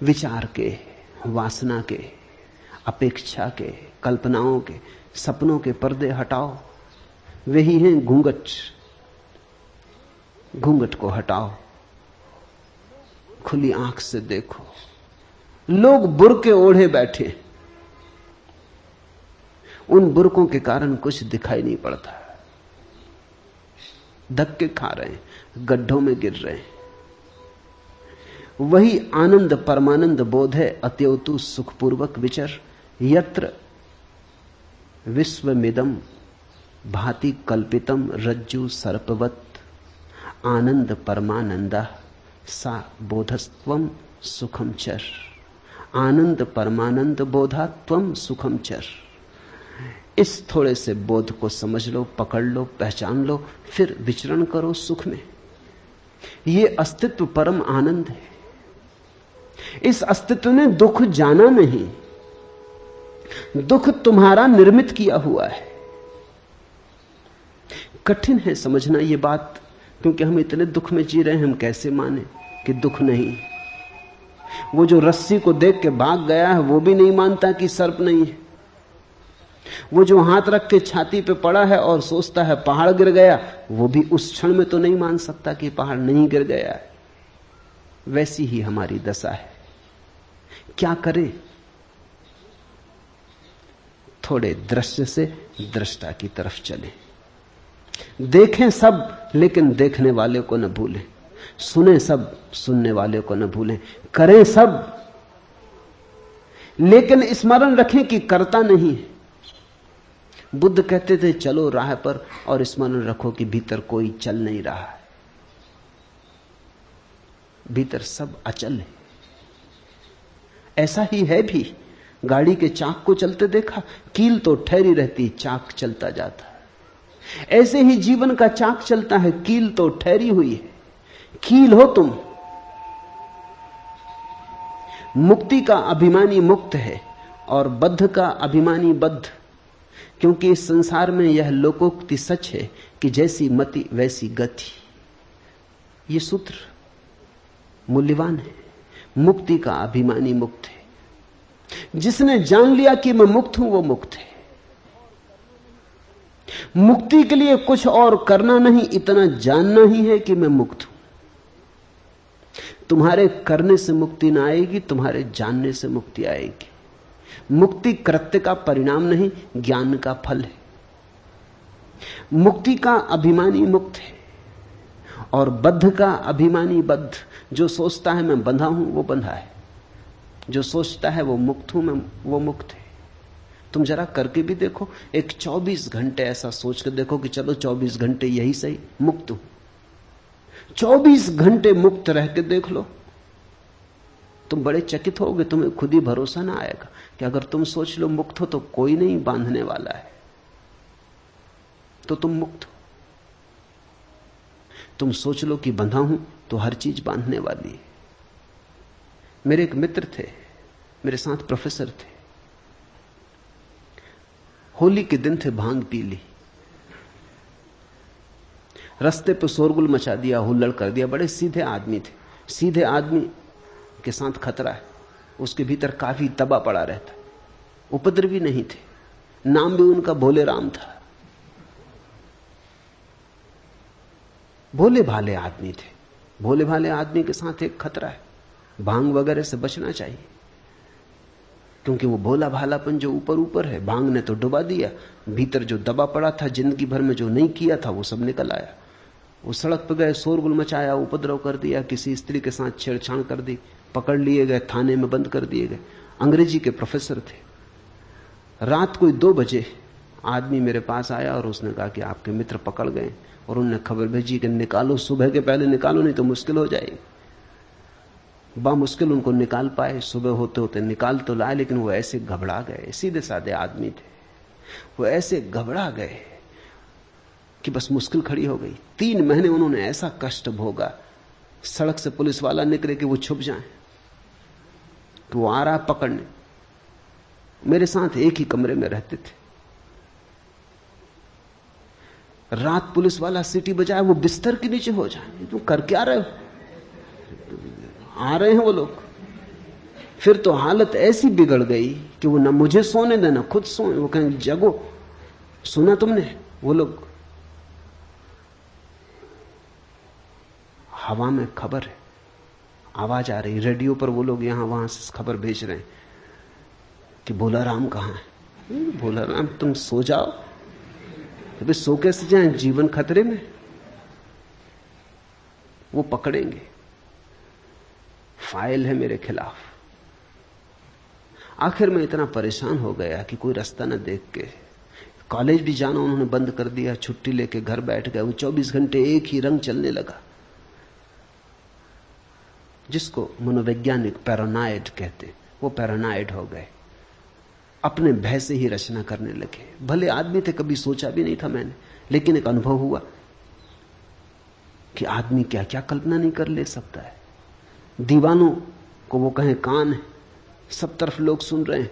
विचार के, वासना के, अपेक्षा के, कल्पनाओं के, सपनों के पर्दे हटाओ। वही हैं घूंघट। घूंघट को हटाओ, खुली आंख से देखो। लोग बुर्के ओढ़े बैठे, उन बुर्कों के कारण कुछ दिखाई नहीं पड़ता, धक्के खा रहे हैं, गड्ढों में गिर रहे हैं। वही आनंद परमानंद बोध है। अतएव तू सुखपूर्वक विचर। यत्र विश्वमिदं भाति कल्पितम रज्जु सर्पवत आनंद परमानंदा सा बोधस्त्वम सुखम चर। आनंद परमानंद बोधा त्वम सुखम चर। इस थोड़े से बोध को समझ लो, पकड़ लो, पहचान लो, फिर विचरण करो सुख में। ये अस्तित्व परम आनंद है। इस अस्तित्व ने दुख जाना नहीं, दुख तुम्हारा निर्मित किया हुआ है। कठिन है समझना ये बात, क्योंकि हम इतने दुख में जी रहे हैं, हम कैसे माने कि दुख नहीं। वो जो रस्सी को देख के भाग गया है, वो भी नहीं मानता कि सर्प नहीं है। वो जो हाथ रख के छाती पे पड़ा है और सोचता है पहाड़ गिर गया, वो भी उस क्षण में तो नहीं मान सकता कि पहाड़ नहीं गिर गया है। वैसी ही हमारी दशा है। क्या करें? थोड़े दृश्य से दृष्टा की तरफ चलें। देखें सब, लेकिन देखने वाले को न भूलें। सुने सब, सुनने वाले को न भूलें। करें सब, लेकिन स्मरण रखें कि करता नहीं है। बुद्ध कहते थे चलो राह पर, और स्मरण रखो कि भीतर कोई चल नहीं रहा है। भीतर सब अचल है। ऐसा ही है भी। गाड़ी के चाक को चलते देखा, कील तो ठहरी रहती, चाक चलता जाता है। ऐसे ही जीवन का चाक चलता है, कील तो ठहरी हुई है। कील हो तुम। मुक्ति का अभिमानी मुक्त है और बद्ध का अभिमानी बद्ध। क्योंकि इस संसार में यह लोकोक्ति सच है कि जैसी मति वैसी गति। ये सूत्र मूल्यवान है। मुक्ति का अभिमानी मुक्त है। जिसने जान लिया कि मैं मुक्त हूं, वो मुक्त है। मुक्ति के लिए कुछ और करना नहीं, इतना जानना ही है कि मैं मुक्त हूं। तुम्हारे करने से मुक्ति ना आएगी, तुम्हारे जानने से मुक्ति आएगी। मुक्ति कृत्य का परिणाम नहीं, ज्ञान का फल है। मुक्ति का अभिमानी मुक्त है और बद्ध का अभिमानी बद्ध। जो सोचता है मैं बंधा हूं, वो बंधा है। जो सोचता है वो मुक्त हूं, मैं वो मुक्त है। तुम जरा करके भी देखो, एक 24 घंटे ऐसा सोच कर देखो कि चलो 24 घंटे यही सही, मुक्त हूं। 24 घंटे मुक्त रह के देख लो, तुम बड़े चकित होगे। तुम्हें खुद ही भरोसा ना आएगा कि अगर तुम सोच लो मुक्त हो तो कोई नहीं बांधने वाला है, तो तुम मुक्त हो। तुम सोच लो कि बंधा हूं तो हर चीज बांधने वाली है। मेरे एक मित्र थे, मेरे साथ प्रोफेसर थे। होली के दिन थे, भांग पी ली, रास्ते पे शोरगुल मचा दिया, हुल्लड़ कर दिया। बड़े सीधे आदमी थे। सीधे आदमी के साथ खतरा है। उसके भीतर काफी दबा पड़ा रहता। उपद्रवी नहीं थे। नाम भी उनका भोले राम था। भोले भाले आदमी थे। भोले भाले आदमी के साथ एक खतरा है, भांग वगैरह से बचना चाहिए। क्योंकि वो भोला भालापन जो ऊपर ऊपर है, भांग ने तो डुबा दिया। भीतर जो दबा पड़ा था, जिंदगी भर में जो नहीं किया था, वो सब निकल आया। वो सड़क पर गए, शोरगुल मचाया, उपद्रव कर दिया, किसी स्त्री के साथ छेड़छाड़ कर दी, पकड़ लिए गए, थाने में बंद कर दिए गए। अंग्रेजी के प्रोफेसर थे। रात कोई 2 बजे आदमी मेरे पास आया और उसने कहा कि आपके मित्र पकड़ गए, और उन्होंने खबर भेजी कि निकालो, सुबह के पहले निकालो, नहीं तो मुश्किल हो जाएगी। बामुश्किल उनको निकाल पाए। सुबह होते होते निकाल तो लाए, लेकिन वो ऐसे घबरा गए। सीधे साधे आदमी थे। वो ऐसे घबरा गए कि बस मुश्किल खड़ी हो गई। 3 महीने उन्होंने ऐसा कष्ट भोगा। सड़क से पुलिस वाला निकले कि वो छुप जाए, तो वो आ रहा पकड़ने। मेरे साथ एक ही कमरे में रहते थे। रात पुलिस वाला सीटी बजाए, वो बिस्तर के नीचे हो जाए। तुम कर क्या रहे हो? आ रहे हैं वो लोग। फिर तो हालत ऐसी बिगड़ गई कि वो ना मुझे सोने देना, खुद सोए। वो कहें जगो, सुना तुमने? वो लोग, हवा में खबर है, आवाज आ रही रेडियो पर। वो लोग यहां वहां से खबर भेज रहे हैं कि भोला राम कहां है। भोला राम, तुम सो जाओ। अभी सो कैसे जाएं, जीवन खतरे में। वो पकड़ेंगे। फाइल है मेरे खिलाफ। आखिर में इतना परेशान हो गया कि कोई रास्ता न देख के कॉलेज भी जाना उन्होंने बंद कर दिया। छुट्टी लेके घर बैठ गए। वो 24 घंटे एक ही रंग चलने लगा, जिसको मनोवैज्ञानिक पैरानॉइड कहते। वो पैरानॉइड हो गए, अपने भय से ही रचना करने लगे। भले आदमी थे, कभी सोचा भी नहीं था मैंने, लेकिन एक अनुभव हुआ कि आदमी क्या क्या कल्पना नहीं कर ले सकता है। दीवानों को वो कहें कान है, सब तरफ लोग सुन रहे हैं।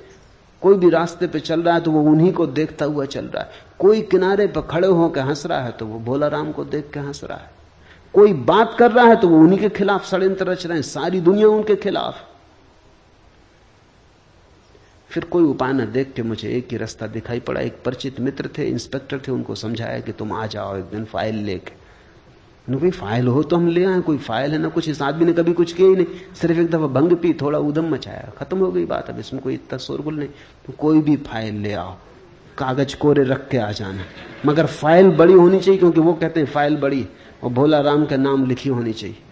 कोई भी रास्ते पे चल रहा है तो वो उन्हीं को देखता हुआ चल रहा है। कोई किनारे पर खड़े होकर हंस रहा है तो वो भोला राम को देख के हंस रहा है। कोई बात कर रहा है तो वो उन्हीं के खिलाफ षड्यंत्र रच रहे हैं। सारी दुनिया उनके खिलाफ। फिर कोई उपाय न देख के मुझे एक ही रास्ता दिखाई पड़ा। एक परिचित मित्र थे, इंस्पेक्टर थे, उनको समझाया कि तुम आ जाओ एक दिन फाइल लेके। भाई फाइल हो तो हम ले आए, कोई फाइल है ना कुछ। इस आदमी ने कभी कुछ किया ही नहीं, सिर्फ एक दफा भंग पी, थोड़ा उधम मचाया, खत्म हो गई बात। अब इसमें कोई इतना शोरगुल नहीं। तो कोई भी फाइल ले आओ, कागज कोरे रख के आ जाना, मगर फाइल बड़ी होनी चाहिए, क्योंकि वो कहते हैं फाइल बड़ी और भोला राम का नाम लिखी होनी चाहिए।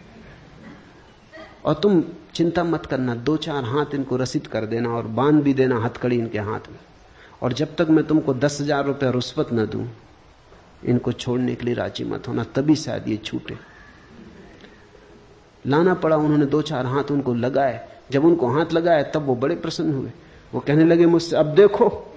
और तुम चिंता मत करना, 2-4 हाथ इनको रसीद कर देना और बांध भी देना हथकड़ी इनके हाथ में। और जब तक मैं तुमको 10,000 रुपये रुस्वत न दूं, इनको छोड़ने के लिए राजी मत होना, तभी शायद ये छूटे। लाना पड़ा। उन्होंने 2-4 हाथ उनको लगाए। जब उनको हाथ लगाए तब वो बड़े प्रसन्न हुए। वो कहने लगे मुझसे, अब देखो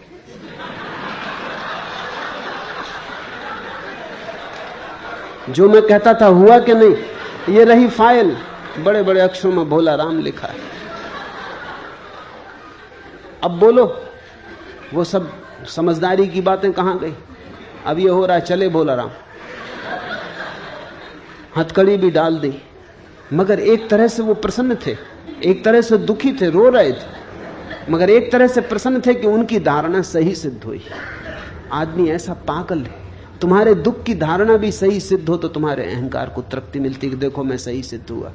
जो मैं कहता था हुआ कि नहीं। ये रही फाइल, बड़े बड़े अक्षरों में भोला राम लिखा है। अब बोलो, वो सब समझदारी की बातें कहां गई? अब ये हो रहा है, चले भोला राम, हथकड़ी भी डाल दी। मगर एक तरह से वो प्रसन्न थे, एक तरह से दुखी थे, रो रहे थे, मगर एक तरह से प्रसन्न थे कि उनकी धारणा सही सिद्ध हुई। आदमी ऐसा पागल है, तुम्हारे दुख की धारणा भी सही सिद्ध हो तो तुम्हारे अहंकार को तृप्ति मिलती कि देखो मैं सही सिद्ध हुआ।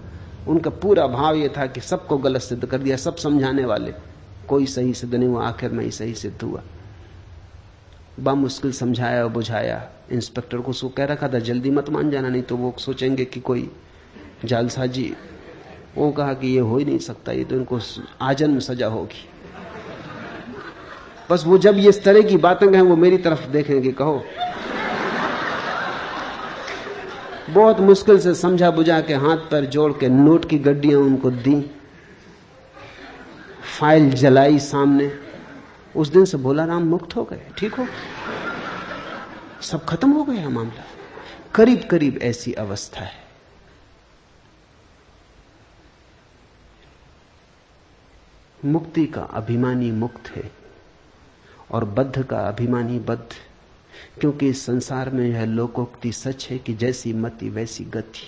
उनका पूरा भाव यह था कि सबको गलत सिद्ध कर दिया, सब समझाने वाले, कोई सही सिद्ध नहीं हुआ, आखिर में ही सही सिद्ध हुआ। मुश्किल समझाया और बुझाया। इंस्पेक्टर को सो कह रखा था जल्दी मत मान जाना, नहीं तो वो सोचेंगे कि कोई जालसाजी। वो कहा कि ये हो ही नहीं सकता, ये तो इनको आजन्म सजा होगी। बस वो जब ये इस तरह की बातें कहें वो मेरी तरफ देखेंगे, कहो। बहुत मुश्किल से समझा बुझा के हाथ पैर जोड़ के नोट की गड्डियां उनको दी, फाइल जलाई सामने। उस दिन से भोला राम मुक्त हो गए, ठीक हो, सब खत्म हो गया मामला। करीब करीब ऐसी अवस्था है। मुक्ति का अभिमानी मुक्त है और बद्ध का अभिमानी बद्ध, क्योंकि इस संसार में यह लोकोक्ति सच है कि जैसी मति वैसी गति।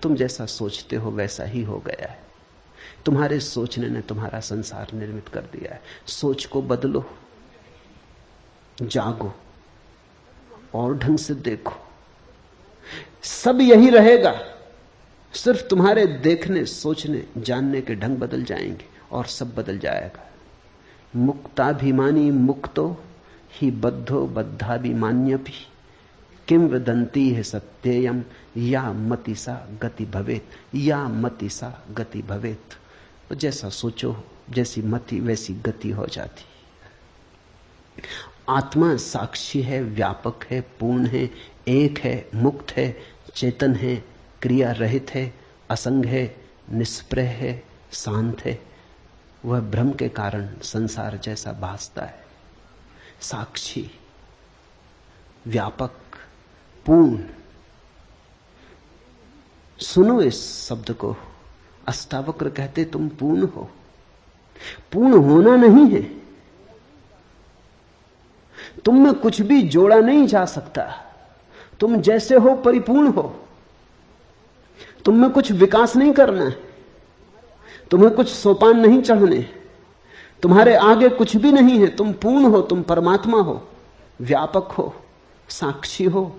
तुम जैसा सोचते हो वैसा ही हो गया है। तुम्हारे सोचने ने तुम्हारा संसार निर्मित कर दिया है। सोच को बदलो, जागो और ढंग से देखो। सब यही रहेगा, सिर्फ तुम्हारे देखने, सोचने, जानने के ढंग बदल जाएंगे और सब बदल जाएगा। मुक्ताभिमानी मुक्तो ही बद्धो बद्धाभिमान्यपि किम वदन्ति है सत्ययम या मतिसा गति भवेत, या मतिसा गति भवेत। तो जैसा सोचो, जैसी मति वैसी गति हो जाती। आत्मा साक्षी है, व्यापक है, पूर्ण है, एक है, मुक्त है, चेतन है, क्रिया रहित है, असंग है, निष्प्रह है, शांत है। वह भ्रम के कारण संसार जैसा भासता है। साक्षी, व्यापक, पूर्ण। सुनो इस शब्द को। अष्टावक्र कहते तुम पूर्ण हो। पूर्ण होना नहीं है, तुम में कुछ भी जोड़ा नहीं जा सकता। तुम जैसे हो परिपूर्ण हो। तुम में कुछ विकास नहीं करना है, तुम्हें कुछ सोपान नहीं चढ़ने, तुम्हारे आगे कुछ भी नहीं है। तुम पूर्ण हो, तुम परमात्मा हो, व्यापक हो, साक्षी हो,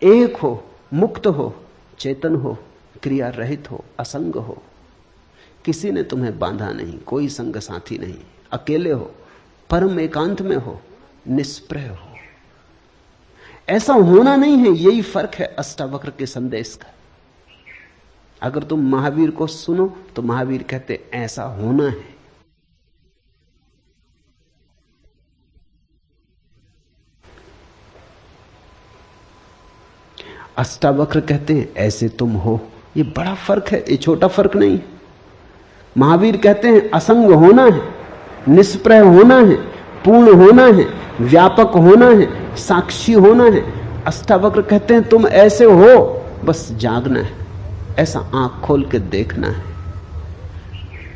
एक हो, मुक्त हो, चेतन हो, क्रिया रहित हो, असंग हो। किसी ने तुम्हें बांधा नहीं, कोई संग साथी नहीं, अकेले हो, परम एकांत में हो, निष्प्रह हो। ऐसा होना नहीं है, यही फर्क है अष्टावक्र के संदेश का। अगर तुम महावीर को सुनो तो महावीर कहते ऐसा होना है। अष्टावक्र कहते हैं ऐसे तुम हो। ये बड़ा फर्क है, ये छोटा फर्क नहीं। महावीर कहते हैं असंग होना है, निष्प्रह होना है, पूर्ण होना है, व्यापक होना है, साक्षी होना है। अष्टावक्र कहते हैं तुम ऐसे हो, बस जागना है, ऐसा आंख खोल के देखना है।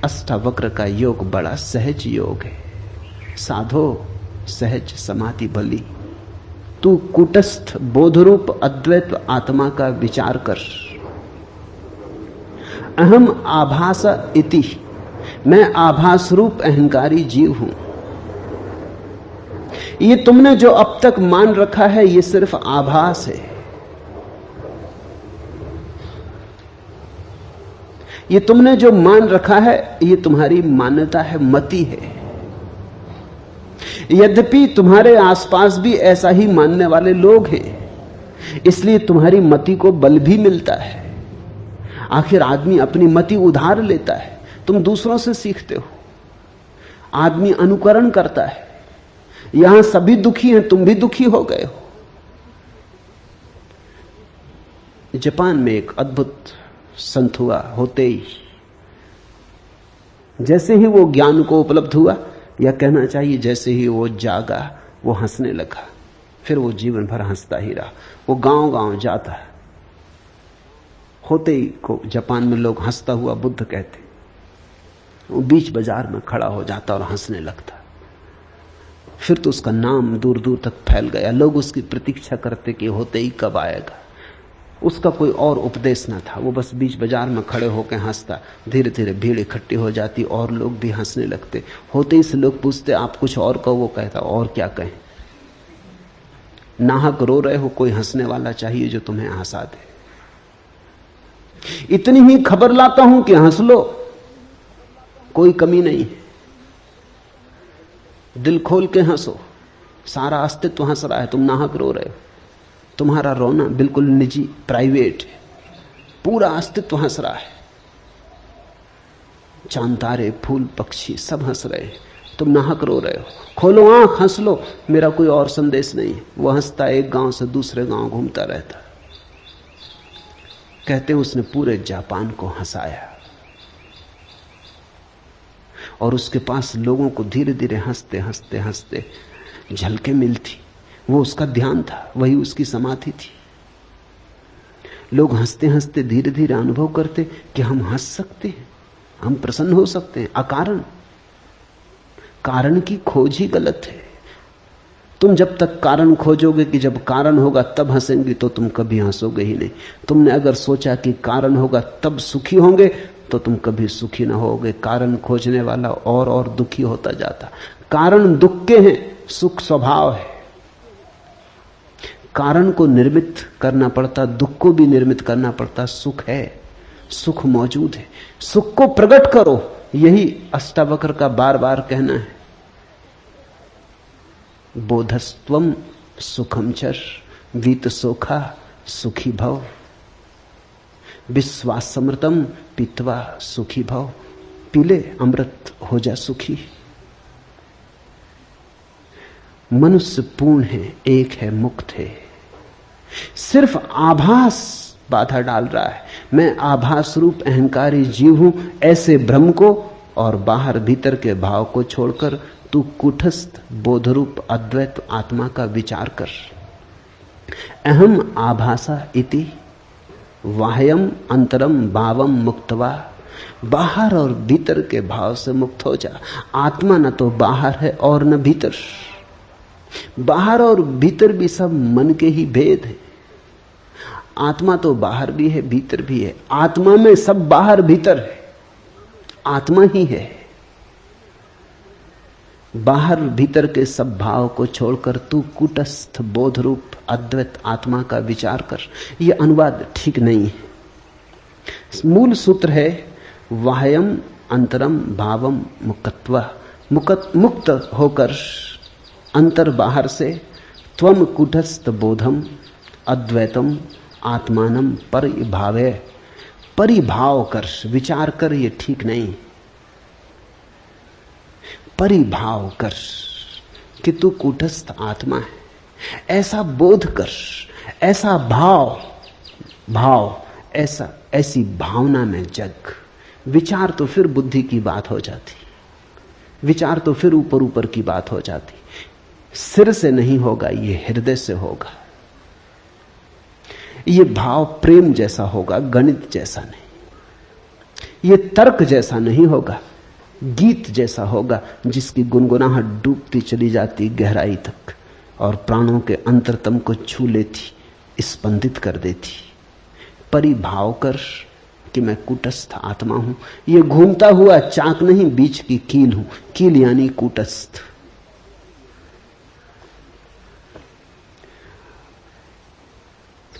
अष्टावक्र का योग बड़ा सहज योग है। साधो सहज समाधि भली, तू कूटस्थ बोधरूप अद्वैत आत्मा का विचार कर। अहम आभास इति, मैं आभास रूप अहंकारी जीव हूं। ये तुमने जो अब तक मान रखा है ये सिर्फ आभास है। ये तुमने जो मान रखा है ये तुम्हारी मान्यता है, मति है। यद्यपि तुम्हारे आसपास भी ऐसा ही मानने वाले लोग हैं, इसलिए तुम्हारी मति को बल भी मिलता है। आखिर आदमी अपनी मति उधार लेता है, तुम दूसरों से सीखते हो। आदमी अनुकरण करता है। यहां सभी दुखी हैं, तुम भी दुखी हो गए हो। जापान में एक अद्भुत संत हुआ, होते ही जैसे ही वो ज्ञान को उपलब्ध हुआ, या कहना चाहिए जैसे ही वो जागा, वो हंसने लगा। फिर वो जीवन भर हंसता ही रहा। वो गांव गांव जाता है। होते ही को जापान में लोग हंसता हुआ बुद्ध कहते। वो बीच बाजार में खड़ा हो जाता और हंसने लगता। फिर तो उसका नाम दूर दूर तक फैल गया। लोग उसकी प्रतीक्षा करते कि होते ही कब आएगा। उसका कोई और उपदेश न था, वो बस बीच बाजार में खड़े होकर हंसता। धीरे धीरे भीड़ इकट्ठी हो जाती और लोग भी हंसने लगते। होते ही से लोग पूछते आप कुछ और कहो, वो कहता और क्या कहें, नाहक रो रहे हो, कोई हंसने वाला चाहिए जो तुम्हें हंसा दे। इतनी ही खबर लाता हूं कि हंस लो, कोई कमी नहीं है। दिल खोल के हंसो, सारा अस्तित्व हंस रहा है, तुम नाहक रो रहे हो। तुम्हारा रोना बिल्कुल निजी, प्राइवेट है, पूरा अस्तित्व हंस रहा है। चांद तारे फूल पक्षी सब हंस रहे हैं, तुम नाहक रो रहे हो। खोलो आंख, हंस लो, मेरा कोई और संदेश नहीं है। वो हंसता एक गांव से दूसरे गांव घूमता रहता। कहते हैं उसने पूरे जापान को हंसाया और उसके पास लोगों को धीरे धीरे हंसते हंसते हंसते झलकें मिलती। वो उसका ध्यान था, वही उसकी समाधि थी। लोग हंसते हंसते धीरे धीरे अनुभव करते कि हम हंस सकते हैं, हम प्रसन्न हो सकते हैं अकारण। कारण की खोज ही गलत है। तुम जब तक कारण खोजोगे कि जब कारण होगा तब हंसेंगे, तो तुम कभी हंसोगे ही नहीं। तुमने अगर सोचा कि कारण होगा तब सुखी होंगे, तो तुम कभी सुखी ना होगे। कारण खोजने वाला और दुखी होता जाता। कारण दुख के हैं, सुख स्वभाव है। कारण को निर्मित करना पड़ता, दुख को भी निर्मित करना पड़ता। सुख है, सुख मौजूद है, सुख को प्रकट करो, यही अष्टावक्र का बार बार कहना है। बोधस्त्वम सुखम चर वीत सोखा सुखी भव, विश्वासमृतम पीत्वा सुखी भव। पीले अमृत हो जा सुखी। मनुष्य पूर्ण है, एक है, मुक्त है। सिर्फ आभास बाधा डाल रहा है। मैं आभास रूप अहंकारी जीव हूं, ऐसे भ्रम को और बाहर भीतर के भाव को छोड़कर तू कूटस्थ बोधरूप अद्वैत आत्मा का विचार कर। अहम आभासा इति वाह्यम अंतरम भावम मुक्तवा। बाहर और भीतर के भाव से मुक्त हो जा। आत्मा न तो बाहर है और न भीतर। बाहर और भीतर भी सब मन के ही भेद है। आत्मा तो बाहर भी है, भीतर भी है। आत्मा में सब बाहर भीतर है, आत्मा ही है। बाहर भीतर के सब भाव को छोड़कर तू कूटस्थ बोध रूप अद्वैत आत्मा का विचार कर। यह अनुवाद ठीक नहीं है। मूल सूत्र है वाह्यम अंतरम भावम मुक्तवा। मुक्त होकर अंतर बाहर से त्वम कूटस्थ बोधम अद्वैतम आत्मानम परिभावे। परिभाव कर, विचार कर, ये ठीक नहीं। परिभाव कर कि तू कूटस्थ आत्मा है, ऐसा बोध कर, ऐसा भाव ऐसी भावना में जग। विचार तो फिर बुद्धि की बात हो जाती, विचार तो फिर ऊपर ऊपर की बात हो जाती। सिर से नहीं होगा, ये हृदय से होगा। ये भाव प्रेम जैसा होगा, गणित जैसा नहीं। ये तर्क जैसा नहीं होगा, गीत जैसा होगा, जिसकी गुनगुनाहट डूबती चली जाती गहराई तक और प्राणों के अंतरतम को छू लेती, स्पंदित कर देती। परिभाव कर कि मैं कूटस्थ आत्मा हूं। ये घूमता हुआ चाक नहीं, बीच की कील हूं। कील यानी कूटस्थ।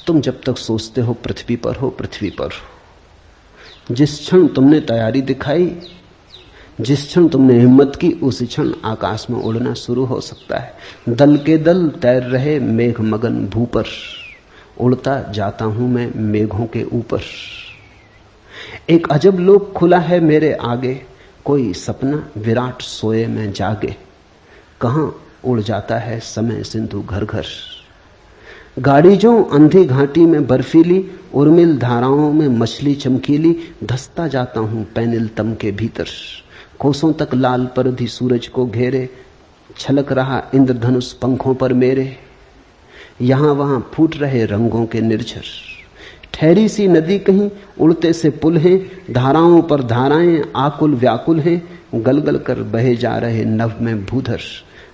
तुम जब तक सोचते हो पृथ्वी पर हो, पृथ्वी पर हो। जिस क्षण तुमने तैयारी दिखाई, जिस क्षण तुमने हिम्मत की, उसी क्षण आकाश में उड़ना शुरू हो सकता है। दल के दल तैर रहे मेघ मगन भू पर, उड़ता जाता हूं मैं मेघों के ऊपर। एक अजब लोक खुला है मेरे आगे, कोई सपना विराट सोए में जागे। कहां उड़ जाता है समय सिंधु घर घर। गाड़ी जो अंधी घाटी में बर्फीली, उर्मिल धाराओं में मछली चमकीली। धसता जाता हूं पैनिल तम के भीतर, कोसों तक लाल परधी सूरज को घेरे। छलक रहा इंद्रधनुष पंखों पर मेरे, यहां वहां फूट रहे रंगों के निर्झर। ठहरी सी नदी कहीं, उड़ते से पुल हैं, धाराओं पर धाराएं आकुल व्याकुल हैं। गलगल कर बहे जा रहे नभ में भूधर,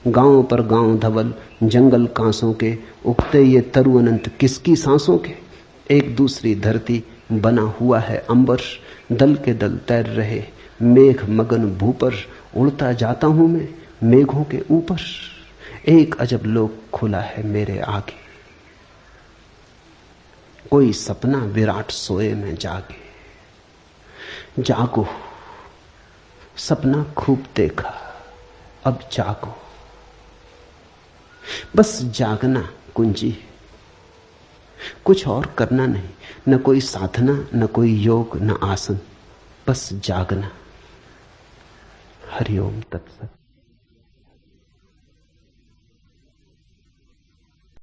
गांव पर गांव धवल जंगल कांसों के। उगते ये तरु अनंत किसकी सांसों के। एक दूसरी धरती बना हुआ है अंबर, दल के दल तैर रहे मेघ मगन भू पर। उड़ता जाता हूं मैं मेघों के ऊपर। एक अजब लोक खुला है मेरे आगे, कोई सपना विराट सोए में जागे। जागो, सपना खूब देखा, अब जागो। बस जागना कुंजी, कुछ और करना नहीं। न कोई साधना, न कोई योग, न आसन, बस जागना। हरिओम तत्सत।